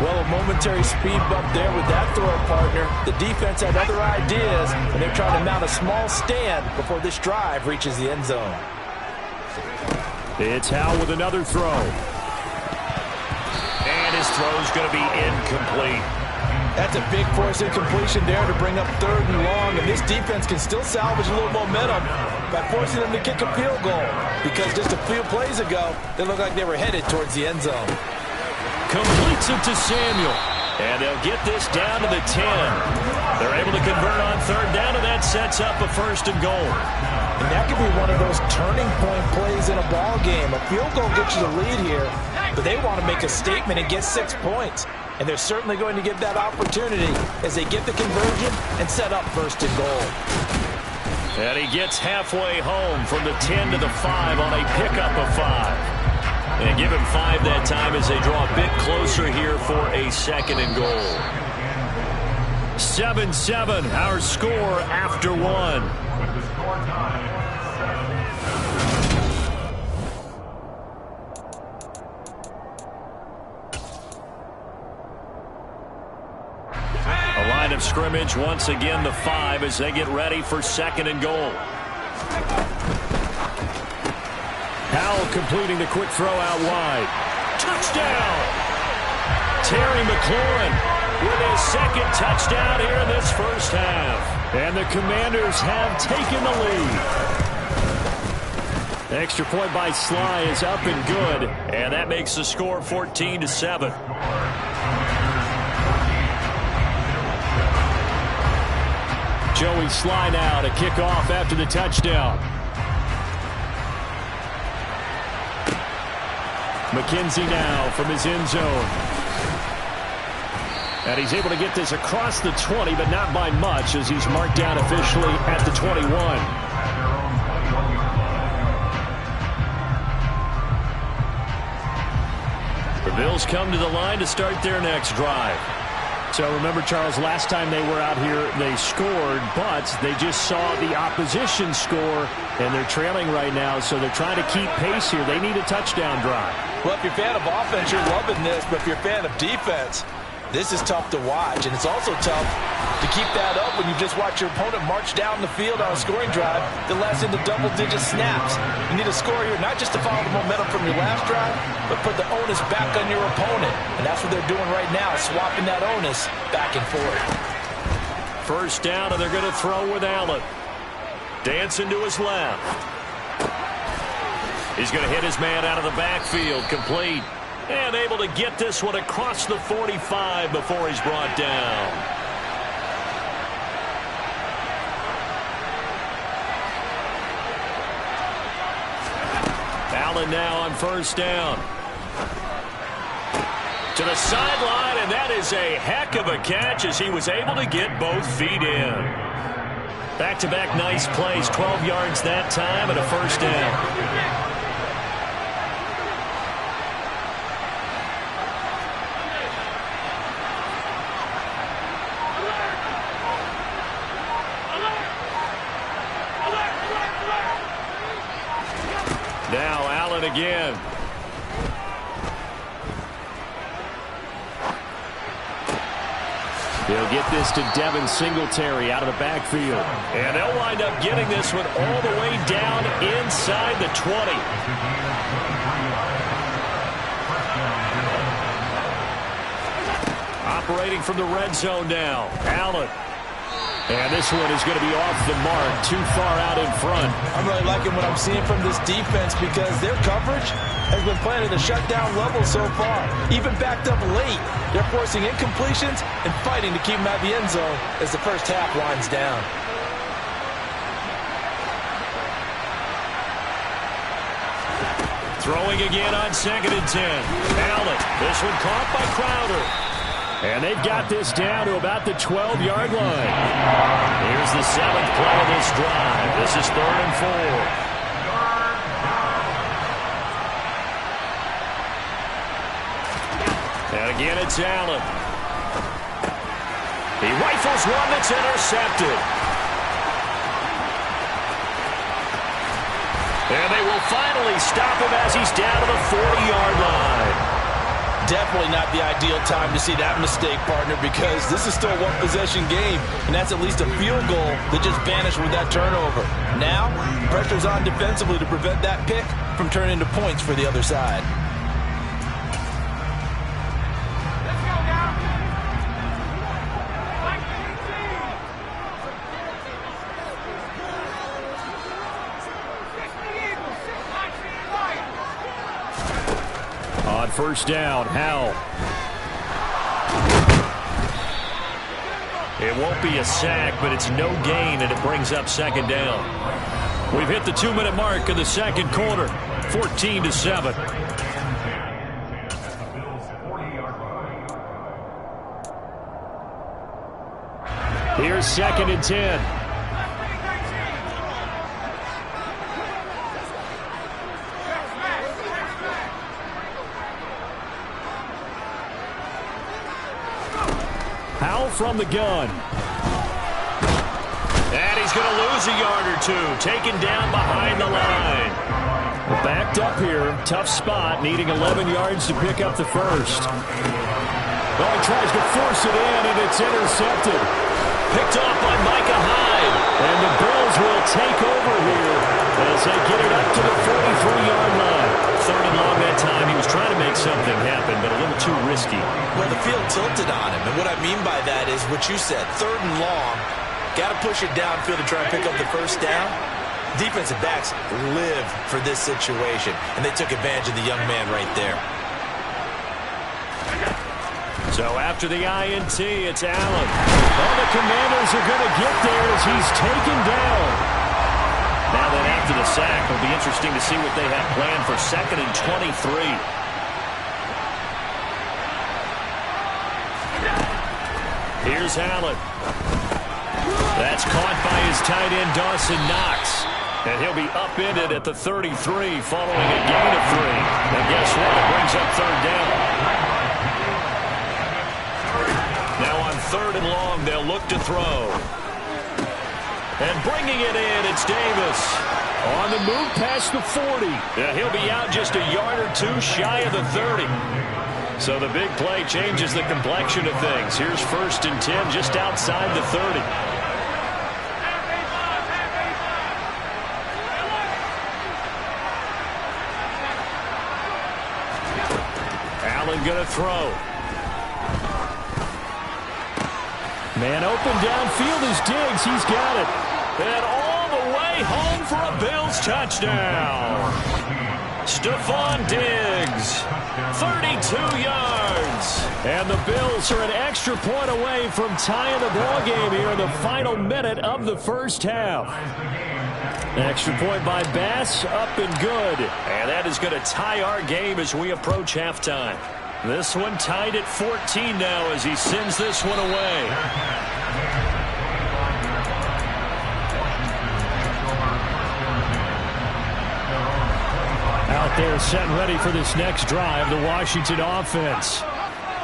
Well, a momentary speed bump there with that throw, partner. The defense had other ideas, and they're trying to mount a small stand before this drive reaches the end zone. It's Howell with another throw. And his throw's going to be incomplete. That's a big force incompletion there to bring up 3rd and long, and this defense can still salvage a little momentum by forcing them to kick a field goal, because just a few plays ago, they looked like they were headed towards the end zone. Completes it to Samuel, and they'll get this down to the 10. They're able to convert on 3rd down, and that sets up a 1st and goal. And that could be one of those turning point plays in a ball game. A field goal gets you the lead here, but they want to make a statement and get 6 points. And they're certainly going to get that opportunity as they get the conversion and set up 1st and goal. And he gets halfway home from the 10 to the 5 on a pickup of 5. And give him 5 that time as they draw a bit closer here for a 2nd and goal. 7-7, our score after 1. Line of scrimmage once again the 5 as they get ready for 2nd and goal. Howell completing the quick throw out wide. Touchdown! Terry McLaurin with his 2nd touchdown here in this 1st half. And the Commanders have taken the lead. The extra point by Sly is up and good, and that makes the score 14-7. Joey Sly now to kick off after the touchdown. McKenzie now from his end zone. And he's able to get this across the 20, but not by much as he's marked down officially at the 21. The Bills come to the line to start their next drive. So remember, Charles, last time they were out here, they scored, but they just saw the opposition score, and they're trailing right now, so they're trying to keep pace here. They need a touchdown drive. Well, if you're a fan of offense, you're loving this, but if you're a fan of defense, This is tough to watch, and it's also tough to keep that up when you just watch your opponent march down the field on a scoring drive that lasts into double-digit snaps. You need a score here, not just to follow the momentum from your last drive, but put the onus back on your opponent. And that's what they're doing right now, swapping that onus back and forth. First down, and they're going to throw with Allen. Dancing to his left. He's going to hit his man out of the backfield, complete. And able to get this one across the 45 before he's brought down. Allen now on first down. To the sideline, and that is a heck of a catch as he was able to get both feet in. Back-to-back nice plays, 12 yards that time and a first down. Now Allen again. He'll get this to Devin Singletary out of the backfield. And they'll wind up getting this one all the way down inside the 20. Operating from the red zone now. Allen. And this one is going to be off the mark, too far out in front. I'm really liking what I'm seeing from this defense because their coverage has been playing at a shutdown level so far. Even backed up late, they're forcing incompletions and fighting to keep them out of the end zone as the first half winds down. Throwing again on 2nd and 10. Allen, this one caught by Crowder. And they've got this down to about the 12-yard line. Here's the 7th play of this drive. This is 3rd and 4. And again, it's Allen. He rifles one that's intercepted. And they will finally stop him as he's down to the 40-yard line. Definitely not the ideal time to see that mistake, partner, because this is still a one-possession game, and that's at least a field goal that just vanished with that turnover. Now, pressure's on defensively to prevent that pick from turning into points for the other side. Let's go now. On first down, Howell. It won't be a sack, but it's no gain, and it brings up 2nd down. We've hit the 2-minute mark of the second quarter, 14-7. Here's 2nd and 10. From the gun. And he's going to lose a yard or two. Taken down behind the line. Backed up here. Tough spot. Needing 11 yards to pick up the first. Well, he tries to force it in, and it's intercepted. Picked off by Micah Hyde. And the Bills will take over here as they get it up to the 43-yard line. 3rd and long that time. He was trying to make something happen, but a little too risky. Well, the field tilted on him, and what I mean by that is what you said, 3rd and long. Got to push it downfield to try and pick up the first down. Defensive backs live for this situation, and they took advantage of the young man right there. So after the INT, it's Allen. Well, the Commanders are going to get there as he's taken down. Now then, after the sack, it'll be interesting to see what they have planned for 2nd and 23. Here's Allen. That's caught by his tight end, Dawson Knox. And he'll be upended at the 33 following a gain of 3. And guess what? It brings up 3rd down. Now on 3rd and long, they'll look to throw. And bringing it in, it's Davis. On the move past the 40. Yeah, he'll be out just a yard or two shy of the 30. So the big play changes the complexion of things. Here's 1st and 10 just outside the 30. Allen going to throw. Man open downfield is Diggs. He's got it. And all the way home for a Bills touchdown. Stephon Diggs, 32 yards. And the Bills are an extra point away from tying the ball game here in the final minute of the first half. Extra point by Bass, up and good. And that is going to tie our game as we approach halftime. This one tied at 14 now as he sends this one away. Out there set and ready for this next drive, the Washington offense.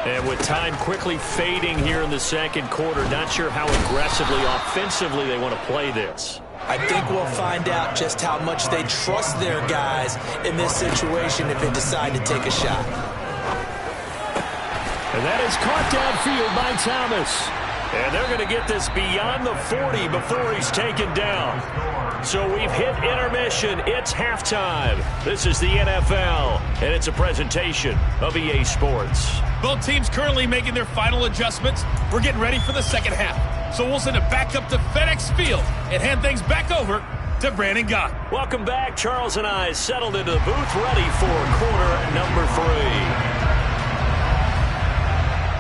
And with time quickly fading here in the second quarter, not sure how aggressively, offensively they want to play this. I think we'll find out just how much they trust their guys in this situation if they decide to take a shot. And that is caught downfield by Thomas. And they're going to get this beyond the 40 before he's taken down. So we've hit intermission. It's halftime. This is the NFL, and it's a presentation of EA Sports. Both teams currently making their final adjustments. We're getting ready for the second half. So we'll send it back up to FedEx Field and hand things back over to Brandon Gott. Welcome back. Charles and I settled into the booth ready for quarter number 3.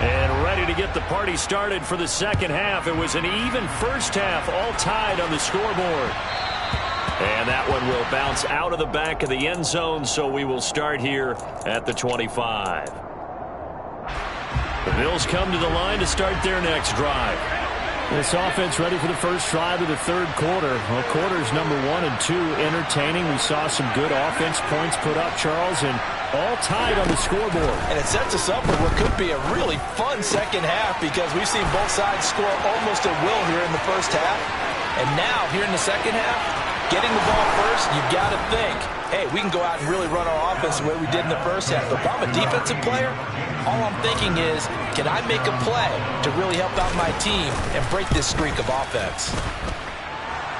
And ready to get the party started for the second half. It was an even first half, all tied on the scoreboard. And that one will bounce out of the back of the end zone, so we will start here at the 25. The Bills come to the line to start their next drive. This offense ready for the first drive of the third quarter. Well, quarters number 1 and 2 entertaining. We saw some good offense points put up, Charles, and all tied on the scoreboard. And it sets us up for what could be a really fun second half because we've seen both sides score almost at will here in the first half. And now, here in the second half, getting the ball first, you've got to think, hey, we can go out and really run our offense the way we did in the first half. But if I'm a defensive player, all I'm thinking is, can I make a play to really help out my team and break this streak of offense?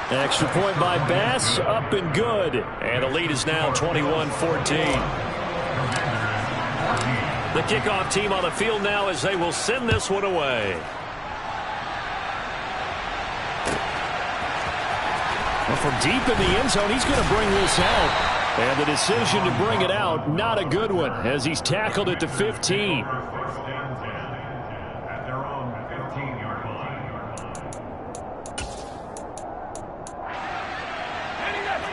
Extra point by Bass, up and good. And the lead is now 21-14. The kickoff team on the field now as they will send this one away. Well, from deep in the end zone, he's going to bring this out. And the decision to bring it out, not a good one, as he's tackled at the 15.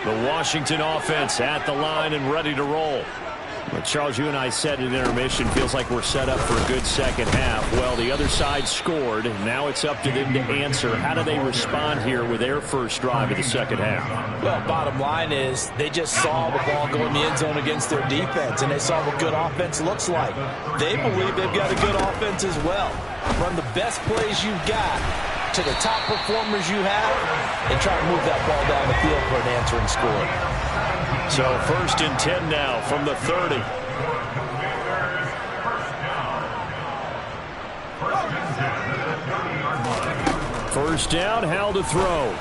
The Washington offense at the line and ready to roll. Well, Charles, you and I said at intermission, feels like we're set up for a good second half. Well, the other side scored. Now it's up to them to answer. How do they respond here with their first drive of the second half? Well, bottom line is they just saw the ball go in the end zone against their defense, and they saw what good offense looks like. They believe they've got a good offense as well. Run the best plays you've got to the top performers you have and try to move that ball down the field for an answering score. So 1st and 10 now from the 30. First down, Howell to throw.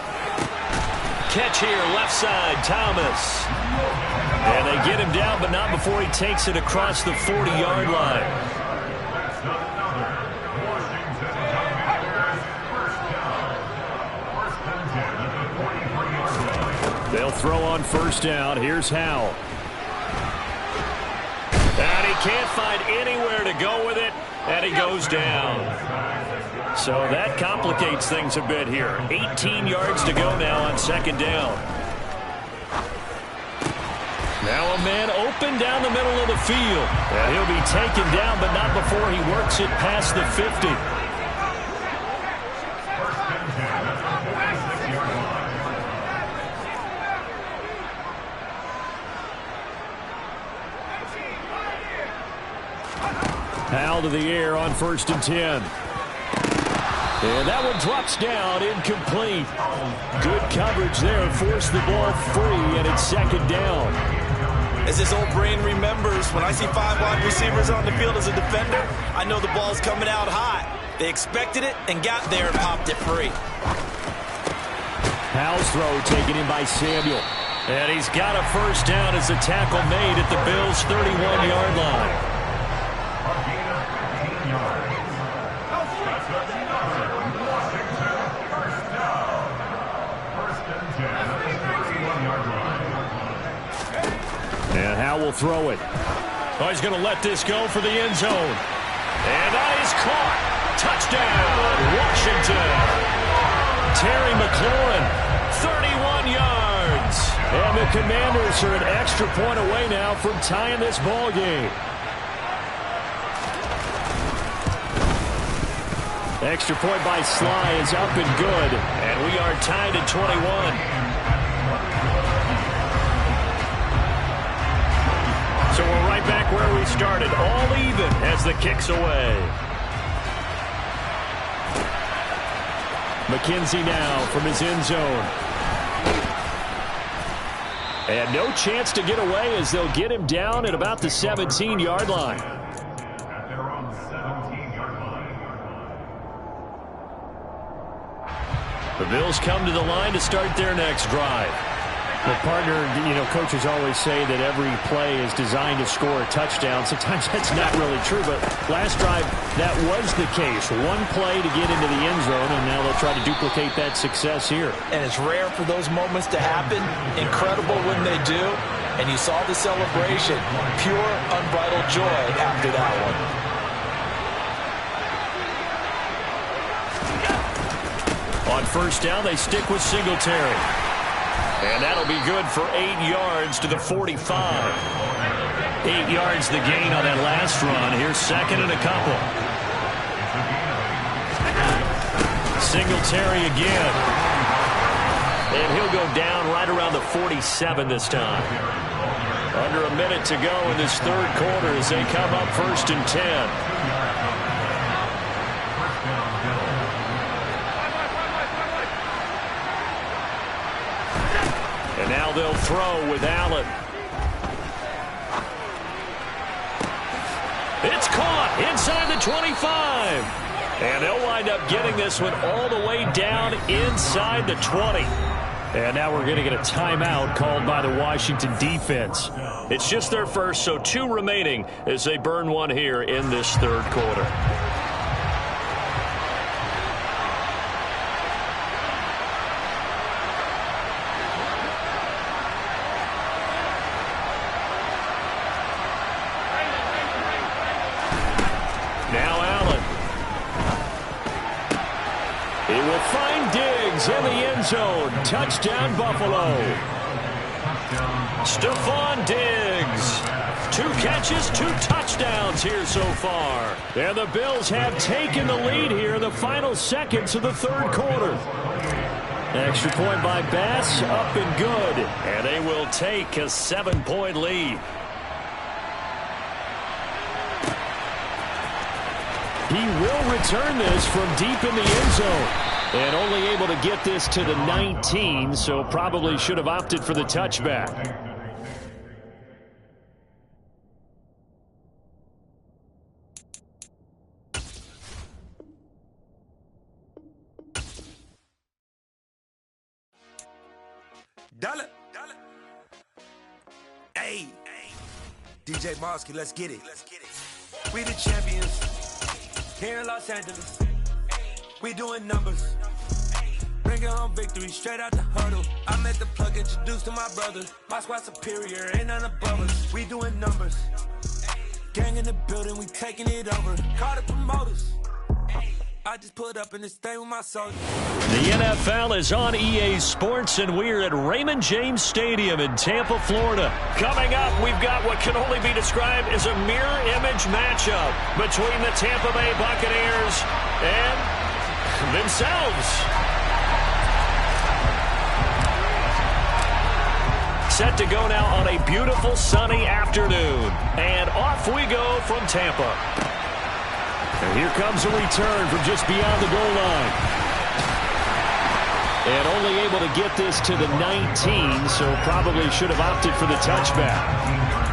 Catch here, left side, Thomas. And they get him down, but not before he takes it across the 40-yard line. They'll throw on first down. Here's Howell. And he can't find anywhere to go with it, and he goes down. So that complicates things a bit here. 18 yards to go now on second down. Now a man open down the middle of the field. And he'll be taken down, but not before he works it past the 50. Howell to the air on 1st and 10. And that one drops down, incomplete. Good coverage there, forced the ball free, and it's second down. As his old brain remembers, when I see 5 wide receivers on the field as a defender, I know the ball's coming out hot. They expected it and got there and popped it free. Powell's throw taken in by Samuel. And he's got a first down as the tackle made at the Bills' 31-yard line. And Howell will throw it. Oh, he's going to let this go for the end zone. And that is caught. Touchdown, Washington. Terry McLaurin, 31 yards. And the Commanders are an extra point away now from tying this ball game. Extra point by Sly is up and good. And we are tied at 21. So we're right back where we started, all even as the kick's away. McKenzie now from his end zone. And no chance to get away as they'll get him down at about the 17-yard line. The Bills come to the line to start their next drive. Well, partner, coaches always say that every play is designed to score a touchdown. Sometimes that's not really true, but last drive, that was the case. One play to get into the end zone, and now they'll try to duplicate that success here. And it's rare for those moments to happen. Incredible when they do. And you saw the celebration. Pure, unbridled joy after that one. On first down, they stick with Singletary. And that'll be good for 8 yards to the 45. 8 yards the gain on that last run. Here's second and a couple. Singletary again. And he'll go down right around the 47 this time. Under a minute to go in this third quarter as they come up first and 10. And now they'll throw with Allen. It's caught inside the 25. And they'll wind up getting this one all the way down inside the 20. And now we're going to get a timeout called by the Washington defense. It's just their first, so 2 remaining as they burn one here in this third quarter. In the end zone. Touchdown, Buffalo. Stephon Diggs. 2 catches, 2 touchdowns here so far. And the Bills have taken the lead here in the final seconds of the third quarter. Extra point by Bass, up and good. And they will take a 7-point lead. He will return this from deep in the end zone. And only able to get this to the 19, so probably should have opted for the touchback. Dollar. Hey. DJ Mosky, let's get it. We the champions here in Los Angeles. We doing numbers. Bringing home victory straight out the huddle. I met the plug, introduced to my brothers. My squad superior, ain't none above us. We doing numbers. Gang in the building, we taking it over. Call the promoters. I just put up in this thing with my soldiers. The NFL is on EA Sports, and we're at Raymond James Stadium in Tampa, Florida. Coming up, we've got what can only be described as a mirror image matchup between the Tampa Bay Buccaneers and themselves. Set to go now on a beautiful sunny afternoon. And off we go from Tampa. And here comes a return from just beyond the goal line. And only able to get this to the 19, so probably should have opted for the touchback.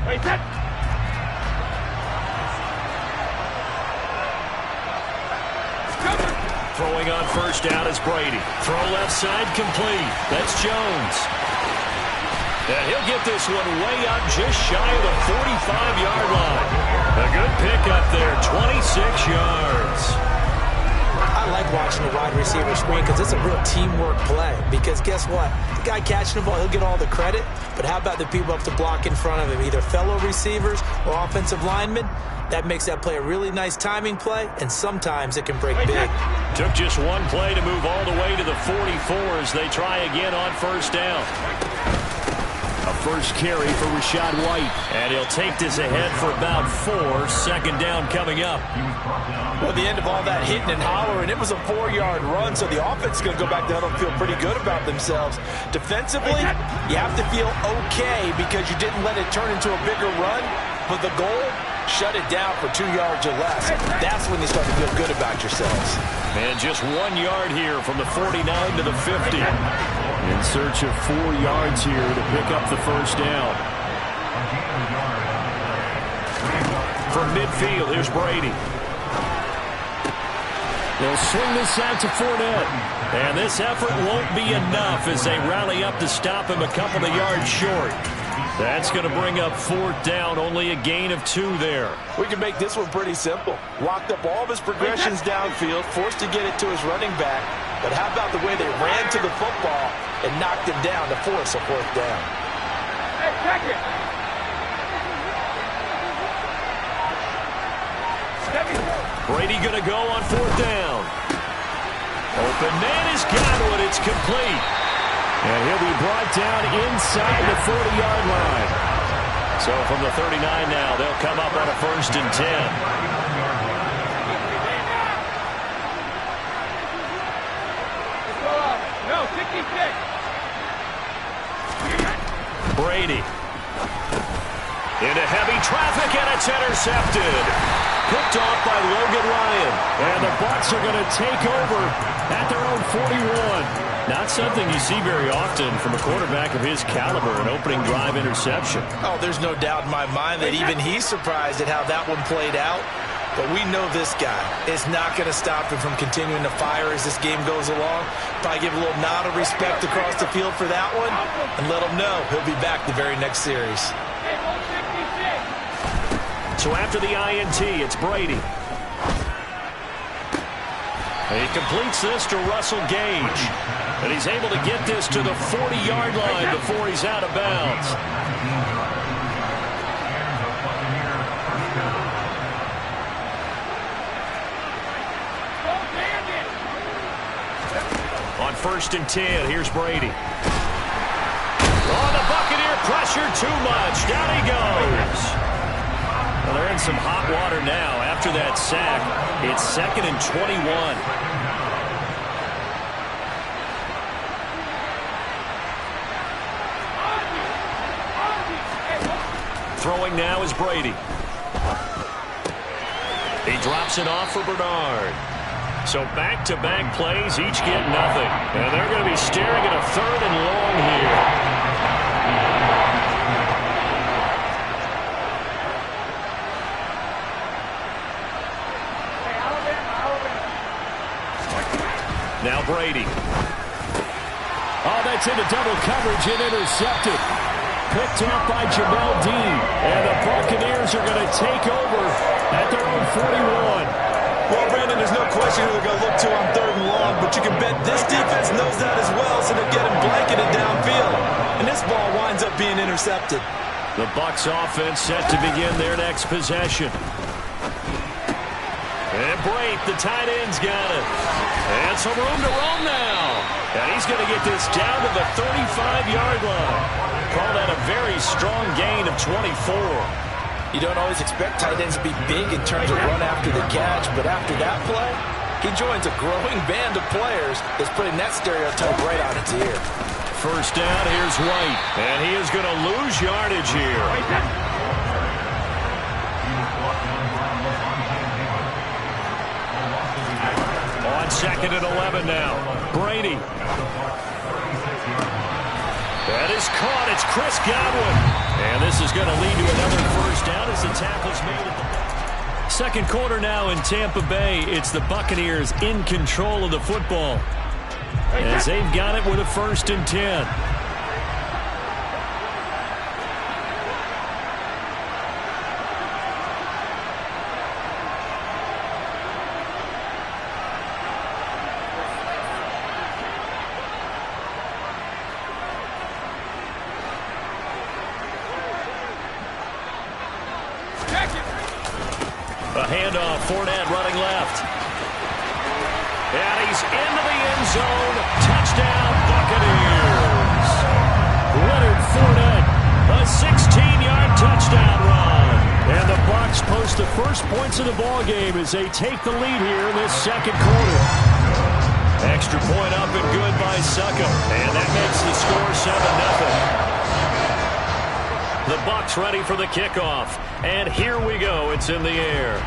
Wait, set. Throwing on first down is Brady. Throw left side complete. That's Jones. And he'll get this one way up just shy of the 45-yard line. A good pickup there, 26 yards. I like watching the wide receiver screen because it's a real teamwork play. Because guess what? The guy catching the ball, he'll get all the credit. But how about the people up to block in front of him, either fellow receivers or offensive linemen? That makes that play a really nice timing play, and sometimes it can break big. Took just one play to move all the way to the 44 as they try again on first down. A first carry for Rachaad White. And he'll take this ahead for about 4. Second down coming up. Well, the end of all that hitting and hollering, it was a 4-yard run, so the offense is going to go back down and feel pretty good about themselves. Defensively, you have to feel okay because you didn't let it turn into a bigger run, but the goal, shut it down for 2 yards or less. That's when you start to feel good about yourselves. And just 1 yard here from the 49 to the 50. In search of 4 yards here to pick up the first down. From midfield, here's Brady. They'll swing this out to Fournette. And this effort won't be enough as they rally up to stop him a couple of yards short. That's going to bring up 4th down, only a gain of 2 there. We can make this one pretty simple. Walked up all of his progressions downfield, forced to get it to his running back. But how about the way they ran to the football and knocked him down to force a 4th down? Hey, check it. Brady going to go on 4th down. Open man is got one. It's complete. And he'll be brought down inside the 40-yard line. So from the 39 now, they'll come up on a 1st and 10. No, 66. Brady. Into heavy traffic, and it's intercepted. Picked off by Logan Ryan. And the Bucs are going to take over at their own 41. Not something you see very often from a quarterback of his caliber, an opening drive interception. Oh, there's no doubt in my mind that even he's surprised at how that one played out. But we know this guy is not going to stop him from continuing to fire as this game goes along. Probably give a little nod of respect across the field for that one and let him know he'll be back the very next series. So after the INT, it's Brady. And he completes this to Russell Gage. And he's able to get this to the 40-yard line before he's out of bounds. On 1st and 10, here's Brady. Oh, the Buccaneer pressure too much. Down he goes. Well, they're in some hot water now. After that sack, it's 2nd and 21. Throwing now is Brady. He drops it off for Bernard. So back-to-back plays, each get nothing. And they're going to be staring at a 3rd and long here. Now Brady. Oh, that's into double coverage and intercepted. Picked off by Jamel Dean. And the Buccaneers are going to take over at their own 41. Well, Brandon, there's no question who they're going to look to on 3rd and long, but you can bet this defense knows that as well, so they're getting blanketed downfield. And this ball winds up being intercepted. The Bucs offense set to begin their next possession. And Brate, the tight end's got it. And some room to roam now. And he's going to get this down to the 35-yard line. Call that a very strong gain of 24. You don't always expect tight ends to be big in terms of run after the catch, but after that play, he joins a growing band of players that's putting that stereotype right on its ear. First down, here's White. And he is going to lose yardage here. On 2nd and 11 now. Brady. That is caught. It's Chris Godwin. And this is going to lead to another first down as the tackle's made at the second quarter now in Tampa Bay. It's the Buccaneers in control of the football as they've got it with a 1st and 10. A handoff, Fournette running left. And he's into the end zone. Touchdown, Buccaneers. Leonard Fournette, a 16-yard touchdown run. And the Bucs post the first points of the ball game as they take the lead here in this second quarter. Extra point up and good by Succo. And that makes the score 7-0. The Bucs ready for the kickoff. And here we go. It's in the air.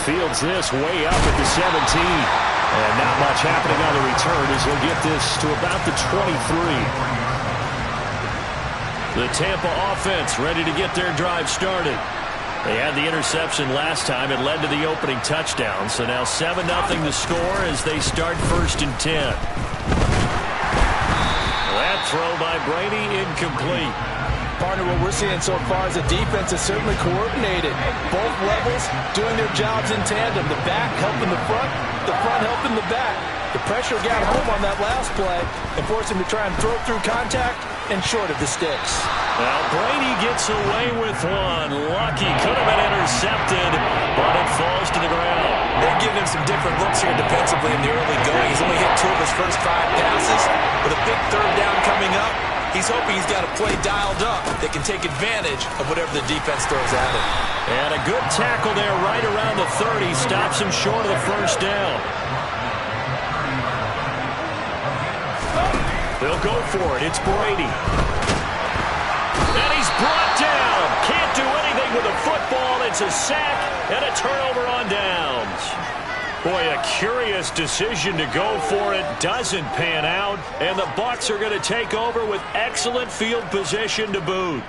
Fields this way up at the 17. And not much happening on the return as he'll get this to about the 23. The Tampa offense ready to get their drive started. They had the interception last time. It led to the opening touchdown. So now 7-0 the score as they start 1st and 10. That throw by Brady incomplete. Partner, what we're seeing so far is the defense is certainly coordinated. Both levels doing their jobs in tandem. The back helping the front helping the back. The pressure got home on that last play and forced him to try and throw through contact and short of the sticks. Well, Brady gets away with one. Lucky, could have been intercepted, but it falls to the ground. They're giving him some different looks here defensively in the early going. He's only hit 2 of his first 5 passes. With a big 3rd down coming up, he's hoping he's got a play dialed up that can take advantage of whatever the defense throws at him. And a good tackle there right around the 30. Stops him short of the first down. They'll go for it. It's Brady. And he's brought down. Can't do anything with the football. It's a sack and a turnover on downs. Boy, a curious decision to go for it. Doesn't pan out. And the Bucs are going to take over with excellent field position to boot.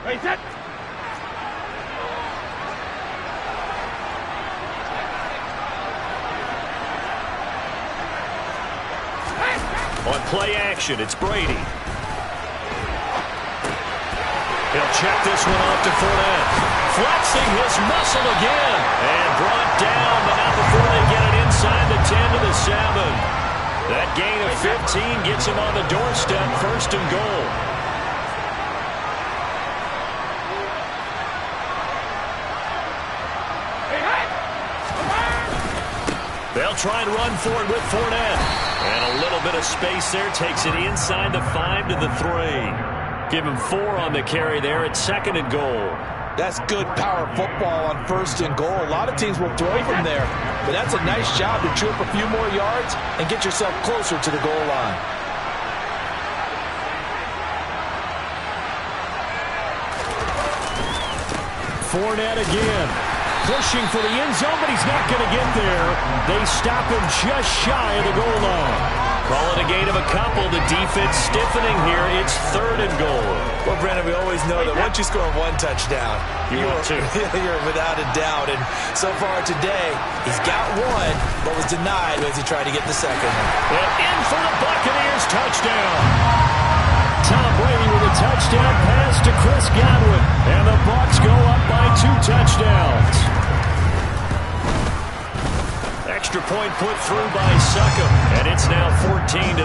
Hey, set. On play action, it's Brady. He'll check this one off to Fournette. Flexing his muscle again. And brought down, but not before they get it inside the 10 to the 7. That gain of 15 gets him on the doorstep, 1st and goal. They'll try and run for it with Fournette. And a little bit of space there takes it inside the 5 to the 3. Give him 4 on the carry there at 2nd and goal. That's good power football on 1st and goal. A lot of teams will throw from there, but that's a nice job to chew up a few more yards and get yourself closer to the goal line. Fournette again. Pushing for the end zone, but he's not going to get there. They stop him just shy of the goal line. Call it a gain of a couple. The defense stiffening here. It's 3rd and goal. Well, Brandon, we always know that once you score 1 touchdown, you're without a doubt. And so far today, he's got 1, but was denied as he tried to get the 2nd. And in for the Buccaneers touchdown. Tom Brady with a touchdown pass to Chris Godwin. And the Bucs go up by 2 touchdowns. Extra point put through by Succo. And it's now 14-0.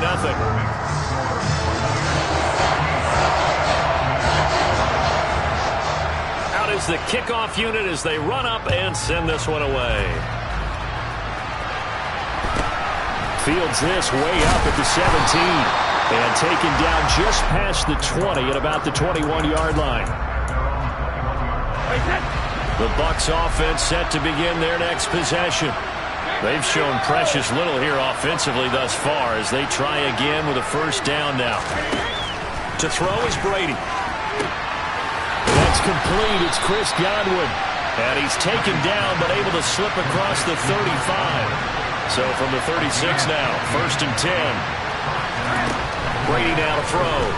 Out is the kickoff unit as they run up and send this one away. Fields this way up at the 17. And taken down just past the 20 at about the 21-yard line. The Bucs offense set to begin their next possession. They've shown precious little here offensively thus far as they try again with a 1st down now. To throw is Brady. That's complete. It's Chris Godwin. And he's taken down, but able to slip across the 35. So from the 36 now, 1st and 10. Brady now to throw.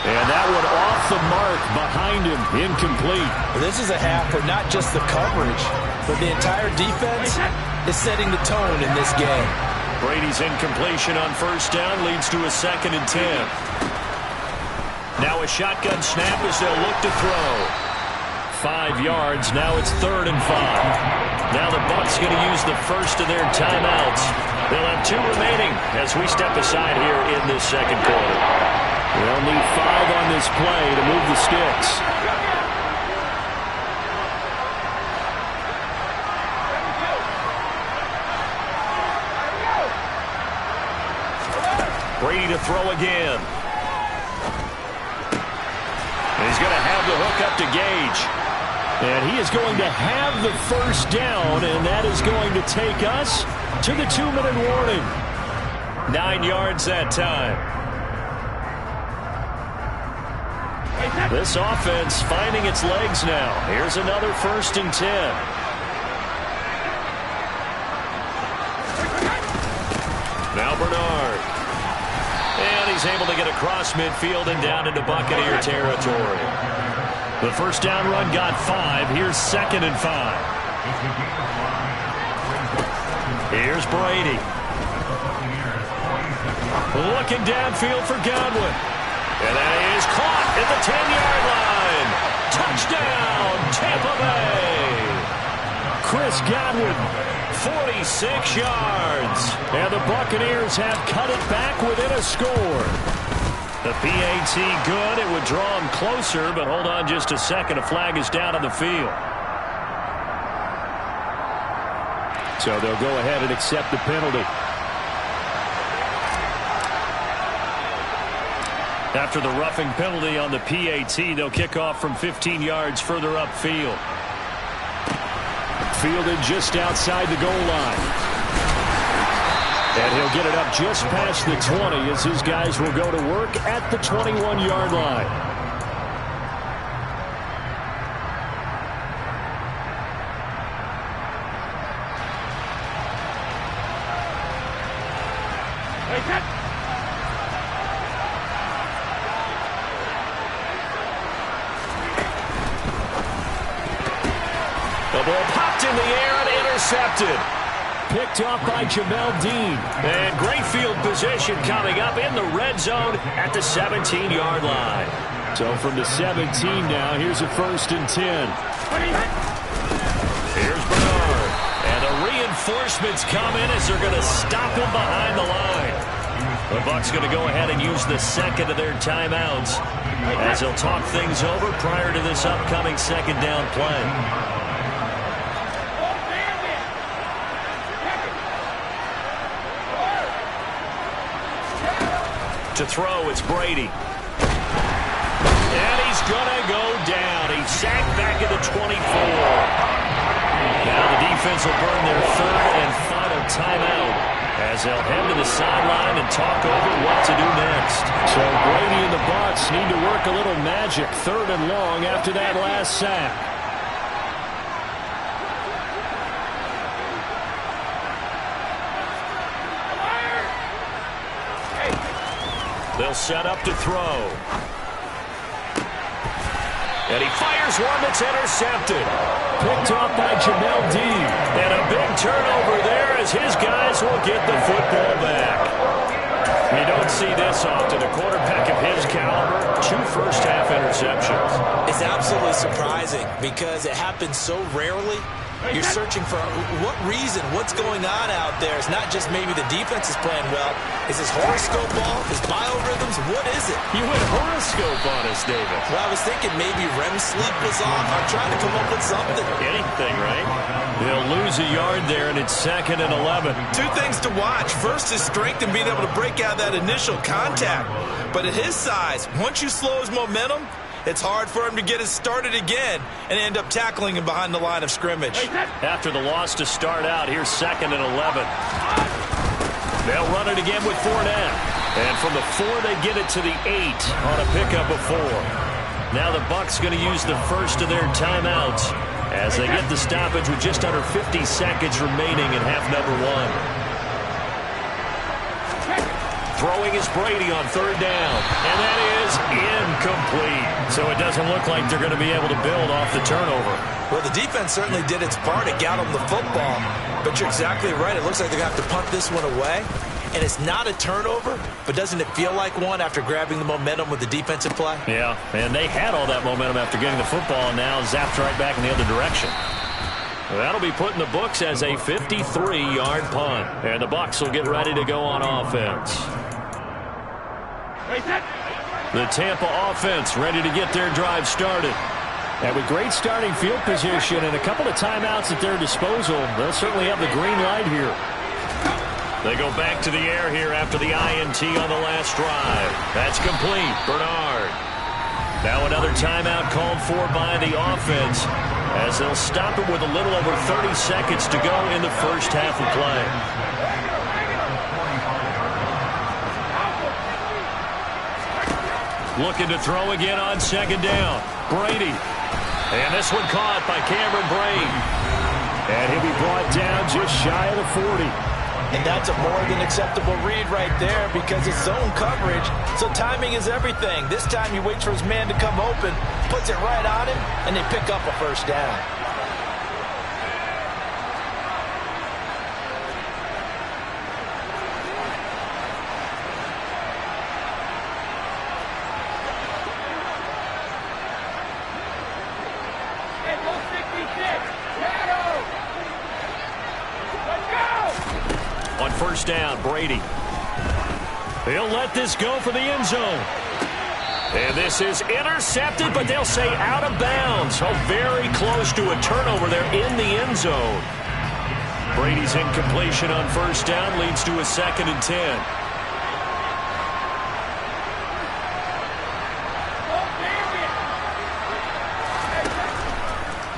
And that one off the mark behind him, incomplete. This is a half where not just the coverage, but the entire defense is setting the tone in this game. Brady's incompletion on 1st down leads to a 2nd and 10. Now a shotgun snap as they'll look to throw. 5 yards. Now it's 3rd and 5. Now the Bucs going to use the first of their timeouts. They'll have 2 remaining as we step aside here in this 2nd quarter. They'll need 5 on this play to move the sticks. Brady to throw again. He's going to have the hook up to Gage. And he is going to have the 1st down, and that is going to take us to the 2-minute warning. 9 yards that time. This offense finding its legs now. Here's another 1st and 10. Now Bernard. And he's able to get across midfield and down into Buccaneer territory. The 1st down run got 5. Here's 2nd and 5. Here's Brady. Looking downfield for Godwin. And that is caught at the 10-yard line. Touchdown, Tampa Bay. Chris Godwin, 46 yards. And the Buccaneers have cut it back within a score. The PAT good. It would draw him closer, but hold on just a second. A flag is down on the field. So they'll go ahead and accept the penalty. After the roughing penalty on the PAT, they'll kick off from 15 yards further upfield. Fielded just outside the goal line. And he'll get it up just past the 20 as his guys will go to work at the 21-yard line. The ball popped in the air and intercepted. Picked off by Jamel Dean. And great field position coming up in the red zone at the 17-yard line. So from the 17 now, here's a 1st and 10. Here's Bernard. And the reinforcements come in as they're going to stop him behind the line. The Bucs going to go ahead and use the 2nd of their timeouts as they'll talk things over prior to this upcoming 2nd down play. To throw, it's Brady. And he's going to go down. He's sacked back at the 24. Now the defense will burn their 3rd and final timeout as they'll head to the sideline and talk over what to do next. So Brady and the Bucs need to work a little magic 3rd and long after that last sack. They'll set up to throw. And he fires one that's intercepted. Picked off by Jamel Dean. And a big turnover there as his guys will get the football back. You don't see this often. A quarterback of his caliber, 2 first-half interceptions. It's absolutely surprising because it happens so rarely. You're searching for what reason, what's going on out there. It's not just maybe the defense is playing well. Is his horoscope off? His biorhythms? What is it? You went horoscope on us, David. Well, I was thinking maybe REM sleep was off. I'm trying to come up with something. Anything, right? They'll lose a yard there, and it's 2nd and 11. 2 things to watch. First is strength and being able to break out that initial contact. But at his size, once you slow his momentum, it's hard for him to get it started again and end up tackling him behind the line of scrimmage. After the loss to start out, here's 2nd and 11. They'll run it again with Fournette. And from the 4, they get it to the 8 on a pickup of 4. Now the Bucs going to use the first of their timeouts as they get the stoppage with just under 50 seconds remaining in half number one. Throwing is Brady on third down, and that is incomplete. So it doesn't look like they're going to be able to build off the turnover. Well, the defense certainly did its part. It got them the football, but you're exactly right. It looks like they're going to have to punt this one away, and it's not a turnover, but doesn't it feel like one after grabbing the momentum with the defensive play? Yeah, and they had all that momentum after getting the football, and now zapped right back in the other direction. That'll be put in the books as a 53-yard punt, and the Bucs will get ready to go on offense. The Tampa offense ready to get their drive started. And with great starting field position and a couple of timeouts at their disposal, they'll certainly have the green light here. They go back to the air here after the INT on the last drive. That's complete. Bernard. Now another timeout called for by the offense as they'll stop it with a little over 30 seconds to go in the first half of play. Looking to throw again on second down. Brady. And this one caught by Cameron Brate. And he'll be brought down just shy of the 40. And that's a more than acceptable read right there because it's zone coverage, so timing is everything. This time he waits for his man to come open, puts it right on him, and they pick up a first down. First down, Brady. He'll let this go for the end zone. And this is intercepted, but they'll say out of bounds. Oh, very close to a turnover there in the end zone. Brady's incompletion on first down leads to a 2nd and 10.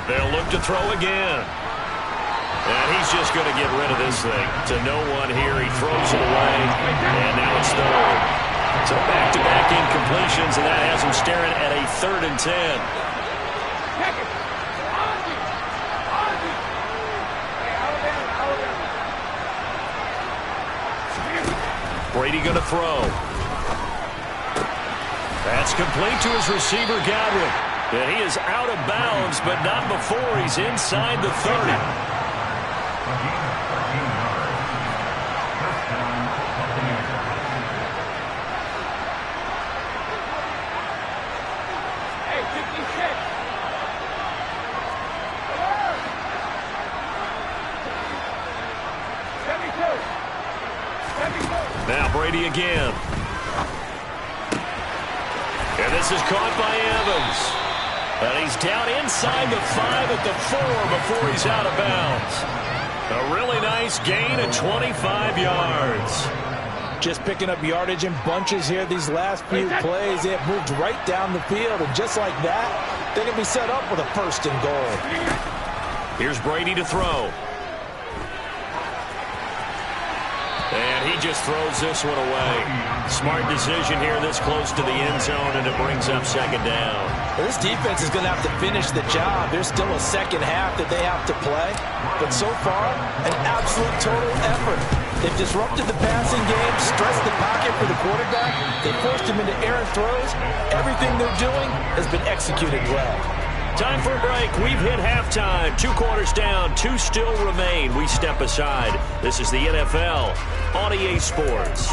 They'll look to throw again. And he's just going to get rid of this thing. To no one here. He throws it away. And now it's third. So back-to-back incompletions, and that has him staring at a 3rd and 10. Brady going to throw. That's complete to his receiver, Godwin. And he is out of bounds, but not before he's inside the 30. Now Brady again. And this is caught by Evans. And he's down inside the 5 at the 4 before he's out of bounds. A really nice gain of 25 yards. Just picking up yardage in bunches here these last few plays. They have moved right down the field, and just like that, they're going to be set up with a 1st and goal. Here's Brady to throw. And he just throws this one away. Smart decision here this close to the end zone, and it brings up 2nd down. Well, this defense is going to have to finish the job. There's still a second half that they have to play. But so far, an absolute total effort. They've disrupted the passing game, stressed the pocket for the quarterback. They forced him into errant throws. Everything they're doing has been executed well. Time for a break. We've hit halftime. 2 quarters down. 2 still remain. We step aside. This is the NFL on EA Sports.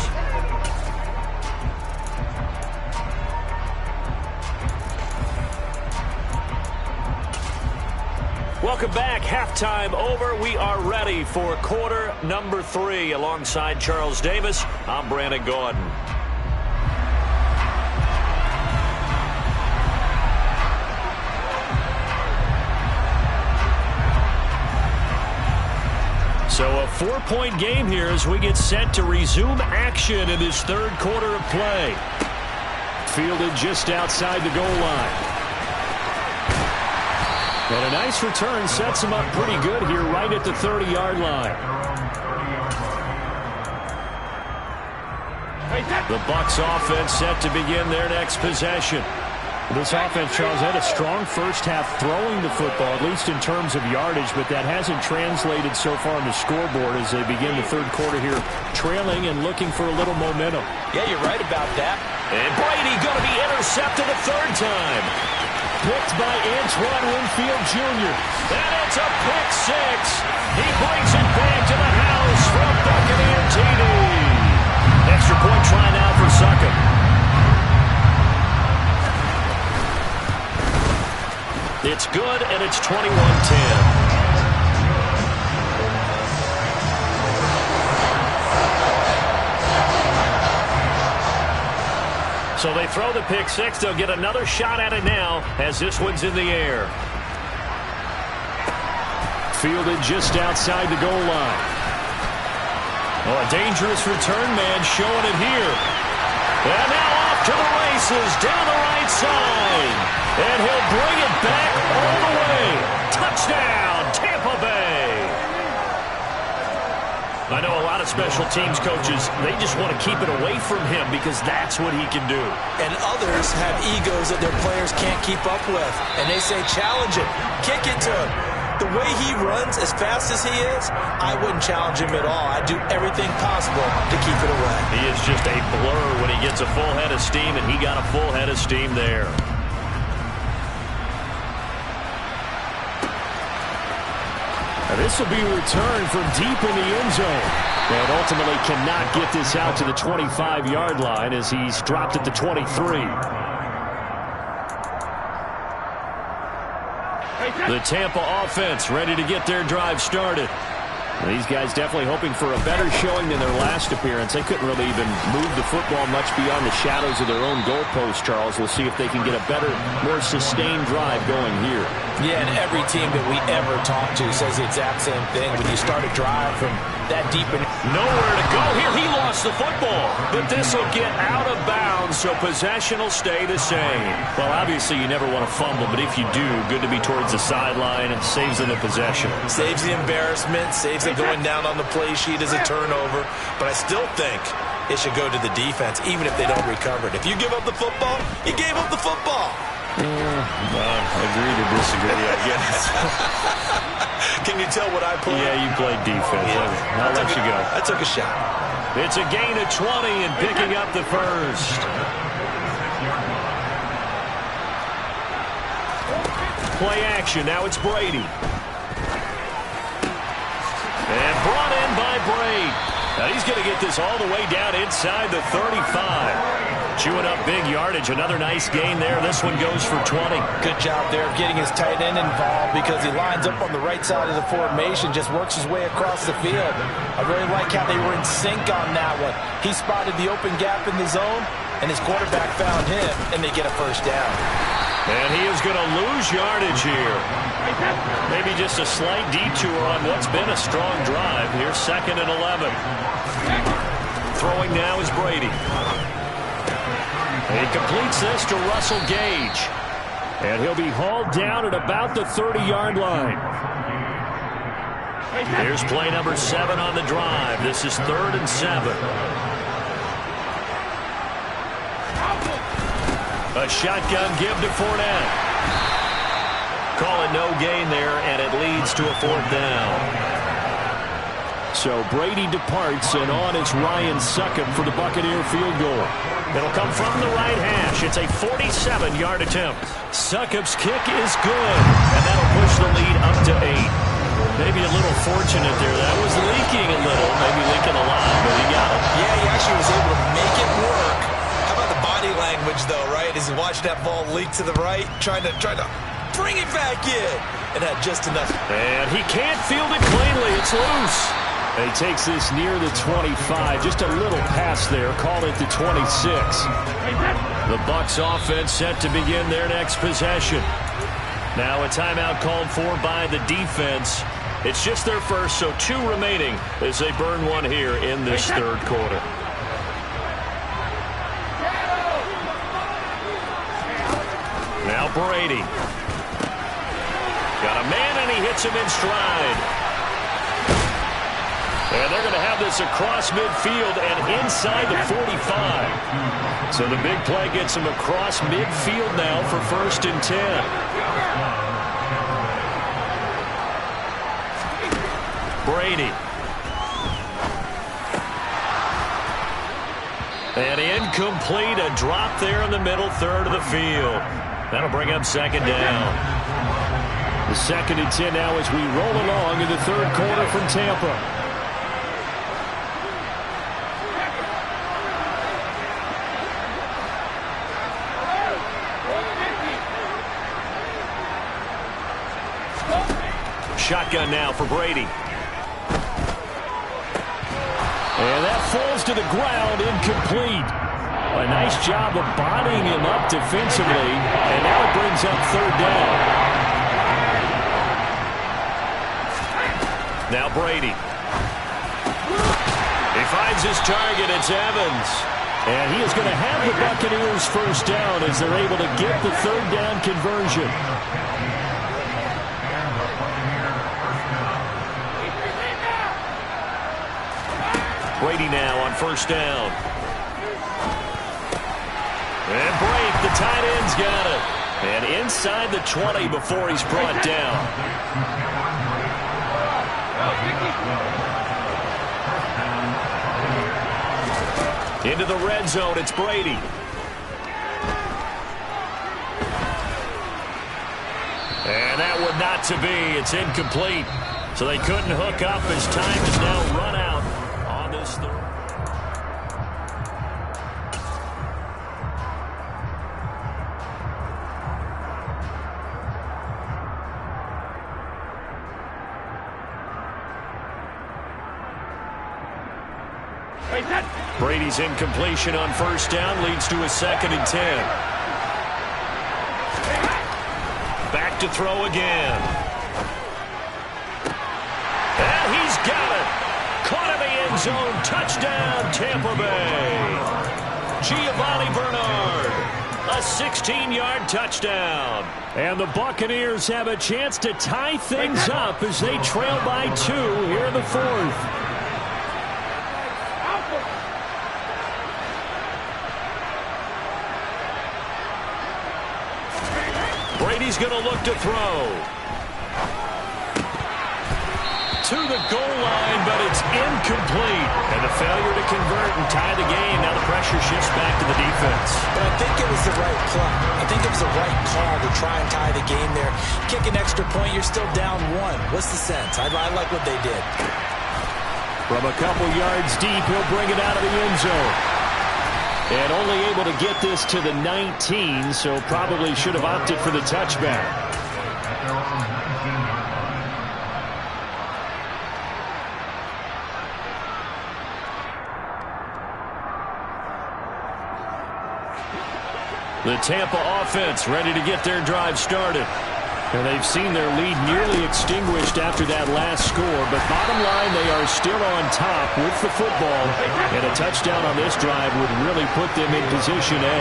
Welcome back. Halftime over. We are ready for quarter number 3. Alongside Charles Davis, I'm Brandon Gordon. So a 4-point game here as we get set to resume action in this 3rd quarter of play. Fielded just outside the goal line. And a nice return sets him up pretty good here right at the 30-yard line. The Bucs offense set to begin their next possession. This offense, Charles, had a strong first half throwing the football, at least in terms of yardage, but that hasn't translated so far on the scoreboard as they begin the third quarter here, trailing and looking for a little momentum. Yeah, you're right about that. And Brady going to be intercepted a third time. Picked by Antoine Winfield Jr. And it's a pick six. He brings it back to the house for a Buccaneer TD. Extra point try now for Succop. It's good, and it's 21-10. So they throw the pick six. They'll get another shot at it now as this one's in the air. Fielded just outside the goal line. Oh, a dangerous return man showing it here. And now off to the races down the right side. And he'll bring it back all the way. Touchdown, Tampa Bay. I know a lot of special teams coaches, they just want to keep it away from him because that's what he can do. And others have egos that their players can't keep up with. And they say, challenge him, kick it to him. The way he runs, as fast as he is, I wouldn't challenge him at all. I'd do everything possible to keep it away. He is just a blur when he gets a full head of steam, and he got a full head of steam there. This will be returned from deep in the end zone. And ultimately cannot get this out to the 25-yard line as he's dropped at the 23. The Tampa offense ready to get their drive started. These guys definitely hoping for a better showing than their last appearance. They couldn't really even move the football much beyond the shadows of their own goalpost, Charles. We'll see if they can get a better, more sustained drive going here. Yeah, and every team that we ever talk to says the exact same thing. When you start a drive from that deep in... Nowhere to go here. He lost the football. But this will get out of bounds, so possession will stay the same. Well, obviously you never want to fumble, but if you do, good to be towards the sideline. It saves them the possession. Saves the embarrassment, saves it going down on the play sheet as a turnover. But I still think it should go to the defense, even if they don't recover it. If you give up the football, you gave up the football. Agree to disagree, I guess. Can you tell what I played? Yeah, you played defense. Yeah. I'll let you go. I took a shot. It's a gain of 20 and picking up the first. Play action. Now it's Brady. And brought in by Brady. Now he's going to get this all the way down inside the 35. Chewing up big yardage. Another nice gain there. This one goes for 20. Good job there of getting his tight end involved because he lines up on the right side of the formation, just works his way across the field. I really like how they were in sync on that one. He spotted the open gap in the zone, and his quarterback found him, and they get a first down. And he is going to lose yardage here. Maybe just a slight detour on what's been a strong drive. Here's 2nd and 11. Throwing now is Brady. He completes this to Russell Gage. And he'll be hauled down at about the 30-yard line. Here's play number 7 on the drive. This is 3rd and 7. A shotgun give to Fournette. Call it no gain there, and it leads to a 4th down. So Brady departs, and on is Ryan Succop for the Buccaneer field goal. It'll come from the right hash. It's a 47-yard attempt. Succop's kick is good, and that'll push the lead up to 8. Maybe a little fortunate there. That was leaking a little, maybe leaking a lot, but he got it. Yeah, he actually was able to make it work. How about the body language, though, right? As he watched that ball leak to the right, trying to bring it back in, and had just enough. And he can't field it cleanly. It's loose. He takes this near the 25. Just a little pass there. Call it the 26. The Bucs offense set to begin their next possession. Now a timeout called for by the defense. It's just their first, so 2 remaining as they burn one here in this third quarter. Now Brady. Got a man, and he hits him in stride. And they're going to have this across midfield and inside the 45. So the big play gets them across midfield now for 1st and 10. Brady. And incomplete, a drop there in the middle third of the field. That'll bring up 2nd down. The 2nd and 10 now as we roll along in the 3rd quarter from Tampa. Shotgun now for Brady. And that falls to the ground, incomplete. A nice job of bodying him up defensively, and now it brings up 3rd down. Now Brady. He finds his target, it's Evans. And he is going to have the Buccaneers 1st down as they're able to get the 3rd down conversion. Brady now on 1st down. And break, the tight end's got it. And inside the 20 before he's brought down. Into the red zone, it's Brady. And that one not to be, it's incomplete. So they couldn't hook up as time is now run out. Brady's incompletion on 1st down leads to a 2nd and 10. Back to throw again. And he's got it. Caught in the end zone. Touchdown, Tampa Bay. Giovanni Bernard. A 16-yard touchdown. And the Buccaneers have a chance to tie things up as they trail by 2 here in the 4th. Brady's going to look to throw. To the goal line, but it's incomplete. And a failure to convert and tie the game. Now the pressure shifts back to the defense. But I think it was the right play. I think it was the right call to try and tie the game there. Kick an extra point, you're still down 1. What's the sense? I like what they did. From a couple yards deep, he'll bring it out of the end zone. And only able to get this to the 19, so probably should have opted for the touchback. The Tampa offense ready to get their drive started. And they've seen their lead nearly extinguished after that last score. But bottom line, they are still on top with the football. And a touchdown on this drive would really put them in position A.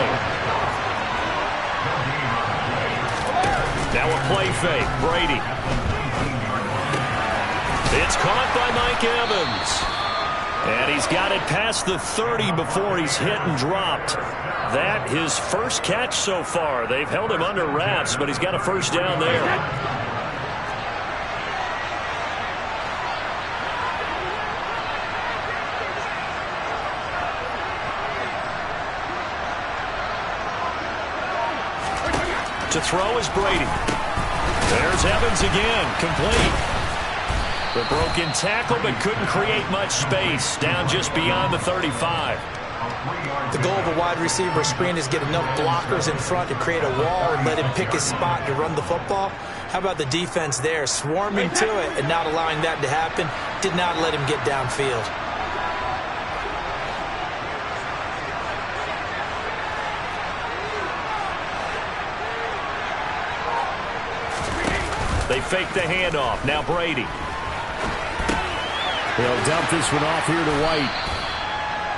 Now a play fake. Brady. It's caught by Mike Evans. And he's got it past the 30 before he's hit and dropped. That his first catch so far. They've held him under wraps, but he's got a 1st down there. To throw is Brady. There's Evans again, complete. The broken tackle, but couldn't create much space. Down just beyond the 35. The goal of a wide receiver screen is get enough blockers in front to create a wall and let him pick his spot to run the football. How about the defense there, swarming to it and not allowing that to happen? Did not let him get downfield. They fake the handoff. Now Brady. They'll dump this one off here to White.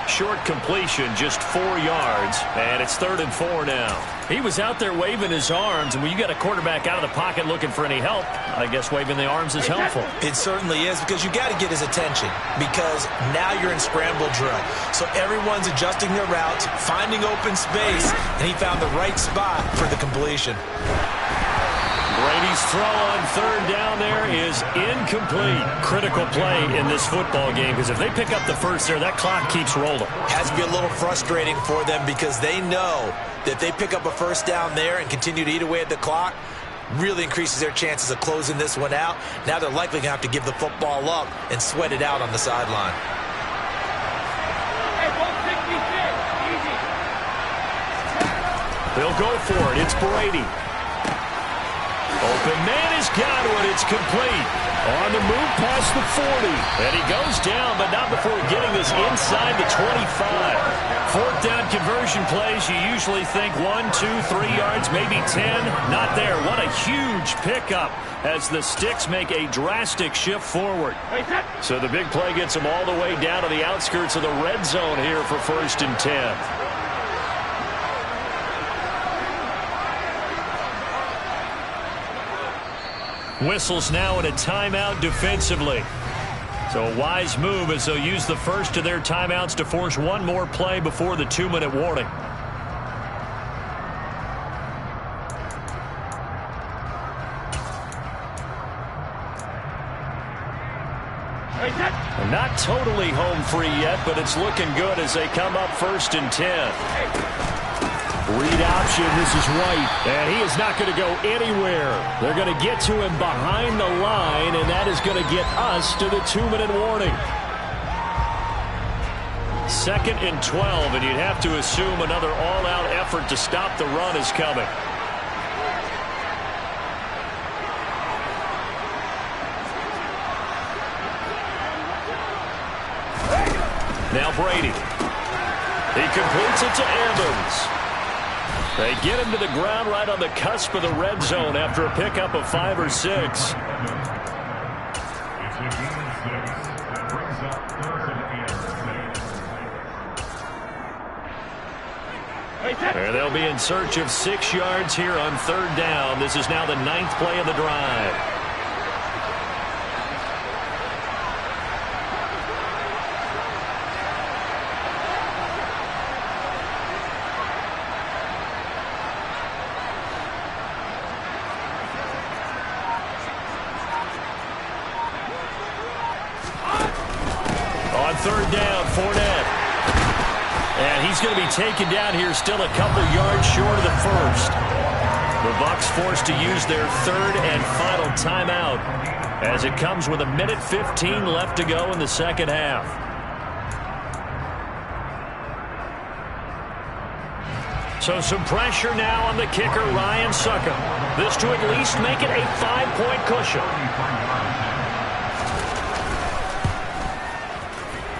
Short completion, just 4 yards, and it's 3rd and 4 now. He was out there waving his arms, and when you got a quarterback out of the pocket looking for any help, I guess waving the arms is helpful. It certainly is, because you got to get his attention, because now you're in scramble drill. So everyone's adjusting their routes, finding open space, and he found the right spot for the completion. Brady's throw on 3rd down there is incomplete. Critical play in this football game, because if they pick up the first there, that clock keeps rolling. Has to be a little frustrating for them, because they know that if they pick up a first down there and continue to eat away at the clock, really increases their chances of closing this one out. Now they're likely going to have to give the football up and sweat it out on the sideline. They'll go for it. It's Brady. Open man has got one. It's complete. On the move past the 40. And he goes down, but not before getting this inside the 25. 4th down conversion plays, you usually think 1, 2, 3 yards, maybe 10. Not there. What a huge pickup as the Sticks make a drastic shift forward. So the big play gets them all the way down to the outskirts of the red zone here for 1st and 10. Whistles now in a timeout defensively. So a wise move as they'll use the first of their timeouts to force one more play before the 2-minute warning. They're not totally home free yet, but it's looking good as they come up 1st and 10. Read option, this is White, and he is not going to go anywhere. They're going to get to him behind the line, and that is going to get us to the 2-minute warning. 2nd and 12, and you'd have to assume another all-out effort to stop the run is coming. Now Brady. He completes it to Evans. They get him to the ground right on the cusp of the red zone after a pickup of 5 or 6. And they'll be in search of 6 yards here on 3rd down. This is now the 9th play of the drive. On 3rd down, Fournette. And he's going to be taken down here still a couple yards short of the first. The Bucs forced to use their 3rd and final timeout as it comes with 1:15 left to go in the 2nd half. So some pressure now on the kicker, Ryan Succop. This to at least make it a 5-point cushion.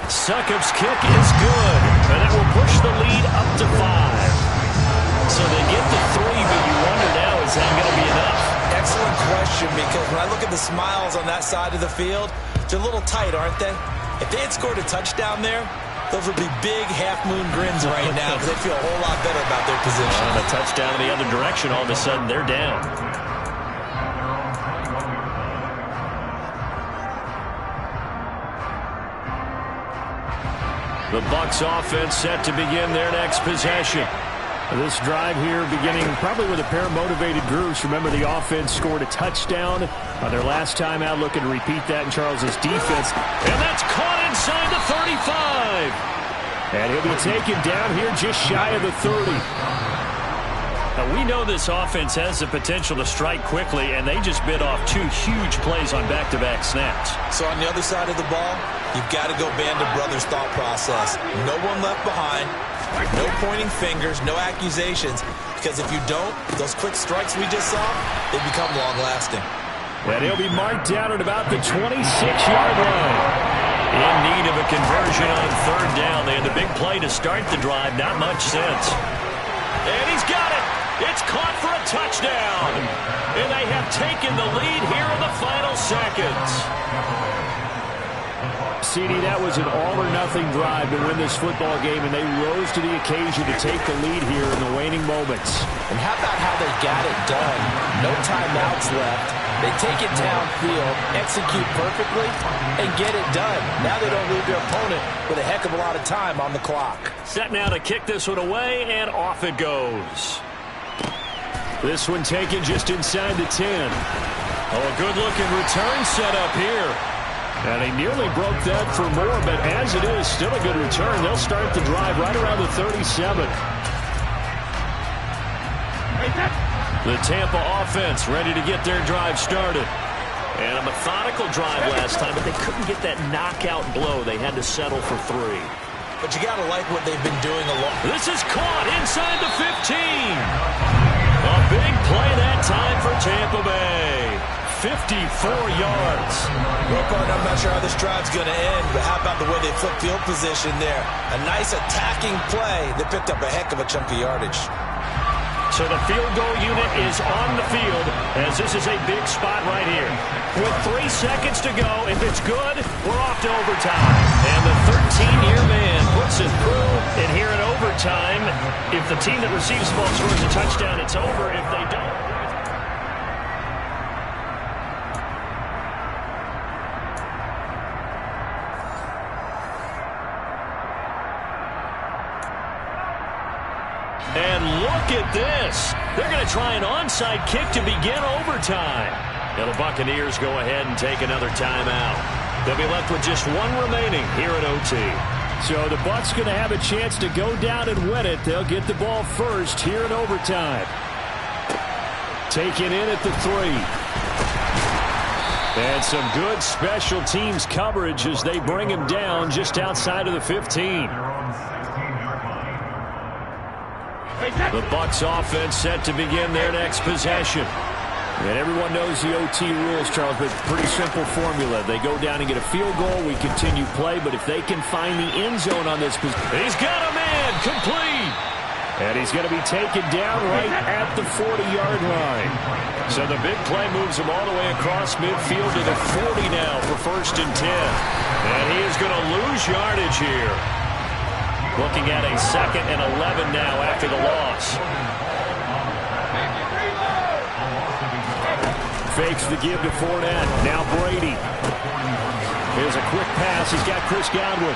Succop's kick is good, and it will push the lead up to 5. So they get to 3, but you wonder now, is that going to be enough? Excellent question, because when I look at the smiles on that side of the field, they're a little tight, aren't they? If they had scored a touchdown there, those would be big half-moon grins right now, because they feel a whole lot better about their position. And a touchdown in the other direction, all of a sudden they're down. The Bucs offense set to begin their next possession. This drive here beginning probably with a pair of motivated groups. Remember, the offense scored a touchdown on their last time out, looking to repeat that in Charles's defense. And that's caught inside the 35. And he'll be taken down here just shy of the 30. Now, we know this offense has the potential to strike quickly, and they just bit off 2 huge plays on back-to-back snaps. So on the other side of the ball, you've got to go band of brothers thought process. No one left behind, no pointing fingers, no accusations, because if you don't, those quick strikes we just saw, they become long-lasting. And he'll be marked down at about the 26-yard line. In need of a conversion on 3rd down. They had the big play to start the drive, not much sense. And he's got it. It's caught for a touchdown. And they have taken the lead here in the final seconds. CD, that was an all-or-nothing drive to win this football game, and they rose to the occasion to take the lead here in the waning moments. And how about how they got it done? No timeouts left. They take it downfield, execute perfectly, and get it done. Now they don't leave their opponent with a heck of a lot of time on the clock. Set now to kick this one away, and off it goes. This one taken just inside the 10. Oh, a good-looking return set up here. And he nearly broke that for more, but as it is, still a good return. They'll start the drive right around the 37. The Tampa offense ready to get their drive started. And a methodical drive last time, but they couldn't get that knockout blow. They had to settle for 3. But you got to like what they've been doing a lot. This is caught inside the 15. A big play that time for Tampa Bay. 54 yards. Well, partner, I'm not sure how this drive's going to end, but how about the way they flip field position there? A nice attacking play. They picked up a heck of a chunk of yardage. So the field goal unit is on the field as this is a big spot right here. With 3 seconds to go, if it's good, we're off to overtime. And the 13-year man puts it through. And here in overtime, if the team that receives the ball scores a touchdown, it's over. If they don't... And look at this. They're going to try an onside kick to begin overtime. Now the Buccaneers go ahead and take another timeout. They'll be left with just 1 remaining here at OT. So the Bucs going to have a chance to go down and win it. They'll get the ball first here in overtime. Taken in at the 3. And some good special teams coverage as they bring him down just outside of the 15. The Bucs offense set to begin their next possession. And everyone knows the OT rules, Charles, but pretty simple formula. They go down and get a field goal, we continue play, but if they can find the end zone on this possession... He's got a man, complete! And he's going to be taken down right at the 40-yard line. So the big play moves him all the way across midfield to the 40 now for 1st and 10. And he is going to lose yardage here. Looking at a 2nd and 11 now after the loss. Fakes the give to Fournette. Now Brady. Here's a quick pass. He's got Chris Godwin.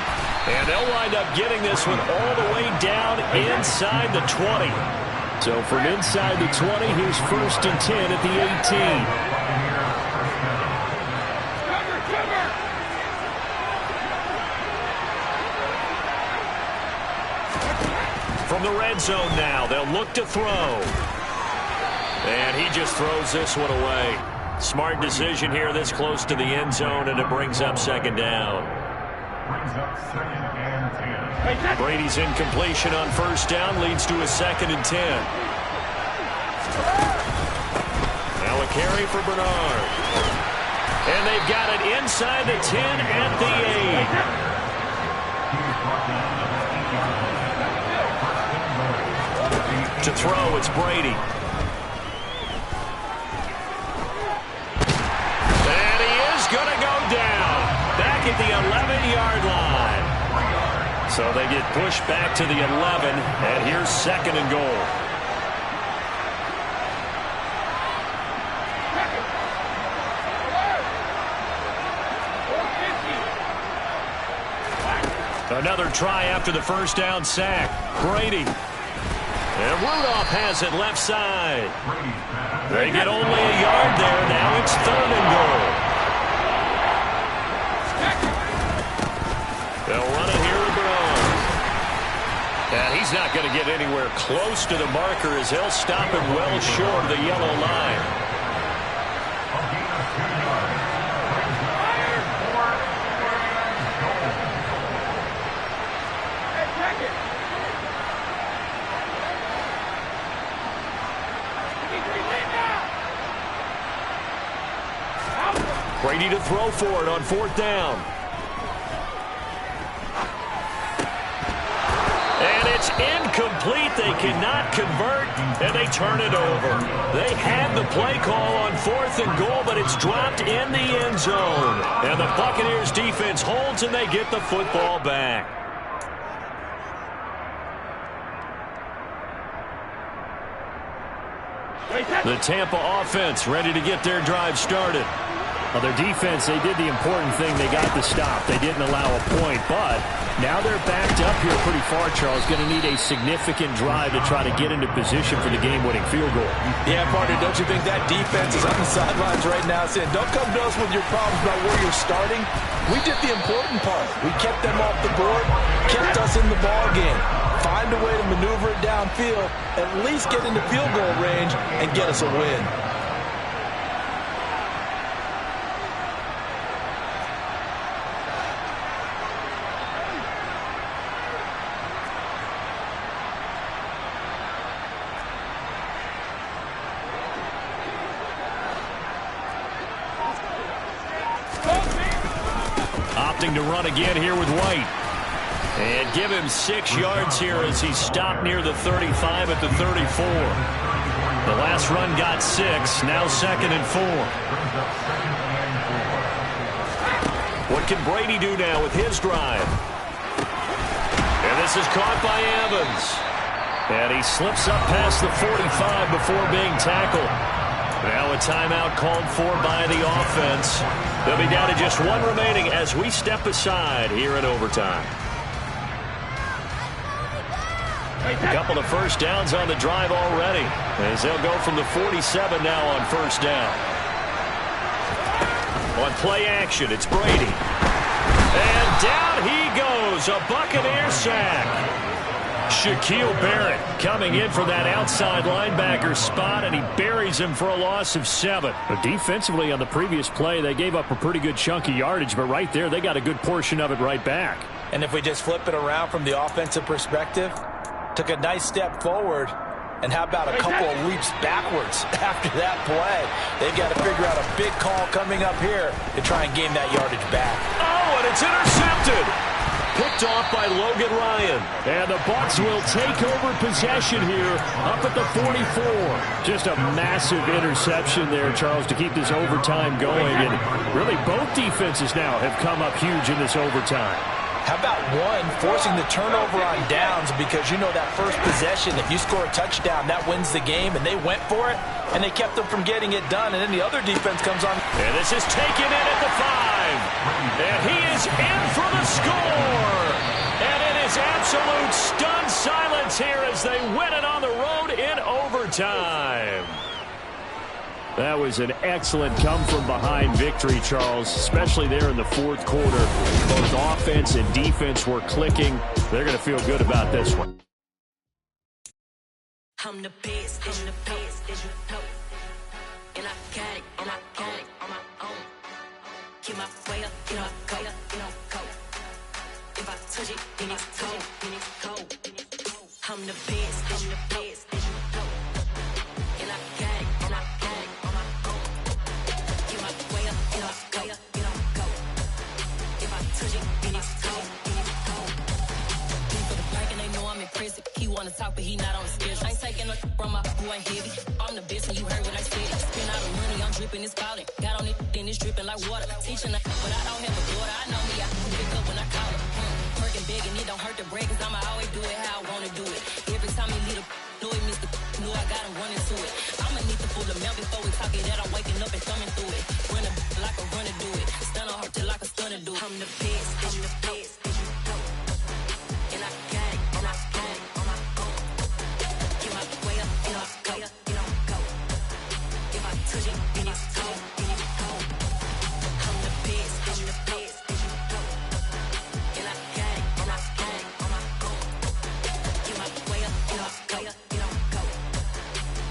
And they'll wind up getting this one all the way down inside the 20. So from inside the 20, here's 1st and 10 at the 18. From the red zone now, they'll look to throw. And he just throws this one away. Smart decision here this close to the end zone, and it brings up 2nd down. Brady's incompletion on 1st down leads to a 2nd and 10. Now a carry for Bernard. And they've got it inside the 10 at the 8. To throw, it's Brady. And he is going to go down. Back at the 11-yard line. So they get pushed back to the 11, and here's 2nd and goal. Another try after the 1st down sack. Brady. And Rudolph has it left side. They get only a yard there. Now it's 3rd and goal. They'll run it here to Brown. And he's not going to get anywhere close to the marker as they'll stop him well short of the yellow line. Brady to throw for it on 4th down. And it's incomplete they cannot convert, and they turn it over. They had the play call on 4th and goal, but it's dropped in the end zone. And the Buccaneers defense holds, and they get the football back. The Tampa offense ready to get their drive started. Well, their defense, they did the important thing. They got the stop. They didn't allow a point, but now they're backed up here pretty far, Charles. Going to need a significant drive to try to get into position for the game-winning field goal. Yeah, partner, don't you think that defense is on the sidelines right now saying, don't come to us with your problems about where you're starting. We did the important part. We kept them off the board, kept us in the ball game. Find a way to maneuver it downfield, at least get into field goal range, and get us a win. Opting to run again here with White. And give him 6 yards here as he stopped near the 35 at the 34. The last run got 6, now 2nd and 4. What can Brady do now with his drive? And this is caught by Evans. And he slips up past the 45 before being tackled. Now a timeout called for by the offense. They'll be down to just 1 remaining as we step aside here in overtime. A couple of first downs on the drive already, as they'll go from the 47 now on first down. On play action, it's Brady. And down he goes, a Buccaneer sack. Shaquille Barrett coming in for that outside linebacker spot, and he buries him for a loss of 7. But defensively on the previous play, they gave up a pretty good chunk of yardage, but right there, they got a good portion of it right back. And if we just flip it around from the offensive perspective, took a nice step forward, and how about a couple of leaps backwards after that play? They've got to figure out a big call coming up here to try and gain that yardage back. Oh, and it's intercepted. Picked off by Logan Ryan. And the Bucs will take over possession here up at the 44. Just a massive interception there, Charles, to keep this overtime going. And really both defenses now have come up huge in this overtime. How about one forcing the turnover on downs, because you know that first possession, if you score a touchdown, that wins the game, and they went for it, and they kept them from getting it done, and then the other defense comes on. And this is taken in at the 5. And he is in for the score. And it is absolute stunned silence here as they win it on the road in overtime. That was an excellent come-from-behind victory, Charles, especially there in the fourth quarter. Both offense and defense were clicking. They're going to feel good about this one. I'm the best, as you know. And I got it on my own. Get my way up, go. If I touch it, then it's cold. I'm the best, as you know. And I got it on my own. Get my way up, go. If I touch it, then it's cold. For the park and they know I'm impressive. He wanna talk, but he not on the schedule. I ain't taking no from my boy heavy. I'm the best, and you heard what I said. Spend all the money, I'm dripping, it's falling. Got on it, then it's dripping like water. Teaching, but I don't have a daughter. I know me, I can pick up when I call her. Working big, and it don't hurt to break, cause I'ma always do it how I wanna do it. Every time he lead a know he missed the know I got him running to it. I'ma need to pull the milk before we talk it that I'm waking up and thumbing through it. Run a like a runner do it. Stun on her till like a stunner do it. I'm the best, I'm the best. And I got it on my own. Get my way up, go. If I touch it, then it's cold. I'm the best, I'm the best. And I got it on my own. Get my way up, go.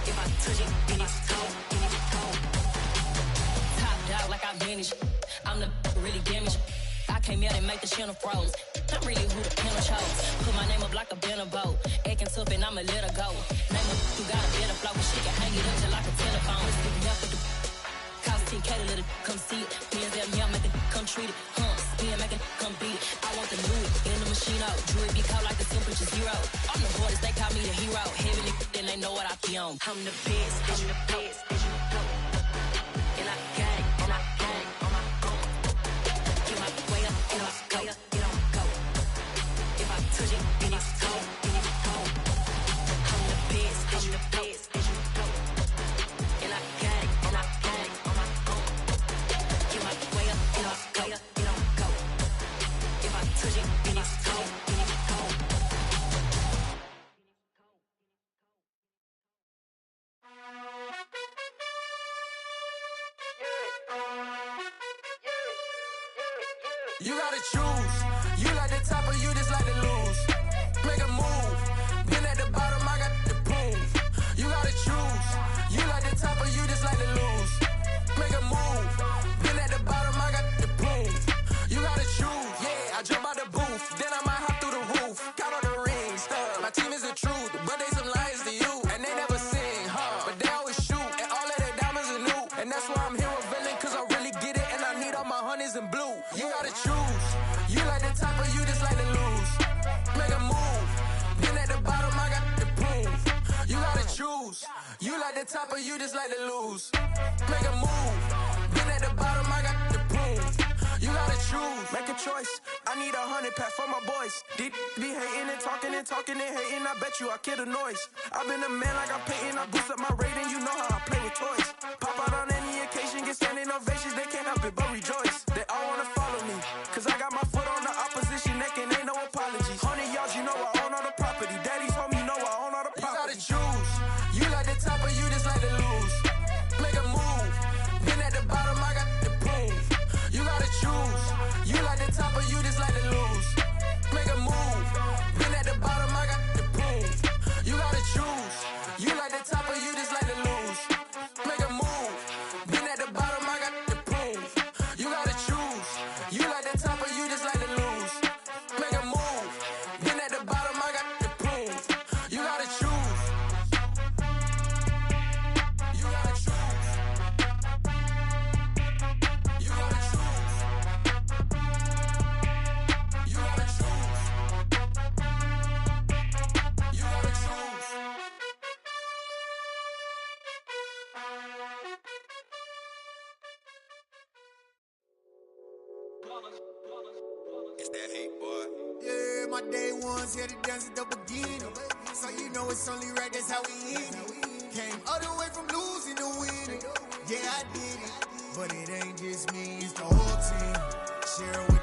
If I touch it, then it's cold. Top dog like I manage. I'm the really damaged. I came out and make the channel froze. I'm really who the panel chose. Put my name up like a banner boat. Acting tough and I'ma let her go. Name her who got a better flow. She can hang it up just like a telephone. Stick me up with the cost 10K to let it come see it. Hands at me, I make it come treat it. Spin, make it come beat it. I want the Louis in the machine out. Jewelry be cold like the temperature 0. I'm the hardest, they call me the hero. route. Heavy, then they know what I be on. I'm the best, I'm the best. And I got it, and I got it on my own. Get my way up, get my way up, get on go. If I touch it, then it's cold, then it's cold. I'm the best, I'm the best. And I got it, and I got it on my own. Get my way up, get my way up, get on go. If I touch it, then it's cold, then it's cold. You gotta choose. You like the top or you just like to lose. Make a move. Been at the bottom, I got the proof. You gotta choose. You like the top or you just like to lose. Make a move. Been at the bottom, I got the proof. You gotta choose. Yeah, I jump out the booth. Then I might hop through the roof. Count on the rings. My team is the truth, but they some liars to you. And they never sing, but they always shoot. And all of their diamonds are new. And that's why I'm here revealing, cause I really get it. And I need all my honeys in blue. You gotta choose. You like the top or you just like to lose. Make a move. Been at the bottom, I got the proof. You gotta choose. You like the top or you just like to lose. Make a move. Been at the bottom, I got the proof. You gotta choose. Make a choice. I need 100 pack for my boys. Deep be hating and talking and talking and hating. I bet you I kill the noise. I've been a man like I'm painting. I boost up my rating. You know how I play with toys. Pop out on any occasion, get standing ovations. They can't help it but rejoice. They all wanna follow me, cause I got my foot on the opposition neck and ain't no apologies. 100 yards, you know I own all the property. Daddy's home, you know I own all the property. You gotta choose. You like the top or you just like to lose. Make a move. Been at the bottom, I got the proof. You gotta choose. You like the top or you just like to lose. Make a move. Been at the bottom, I got the proof. You gotta choose. You like the top or you just like to lose. Make a move. Been at the bottom, I got the proof. You gotta choose. You like the top or you just like to lose. Make a move. Been at the bottom, I got the proof. You gotta choose. You gotta choose. You gotta choose. You gotta choose. You gotta choose. It's that hate, boy. Yeah, my day ones here to dance at the beginning. So you know it's only right, that's how we end it. Came all the way from losing to winning. Yeah, I did it. But it ain't just me, it's the whole team. Share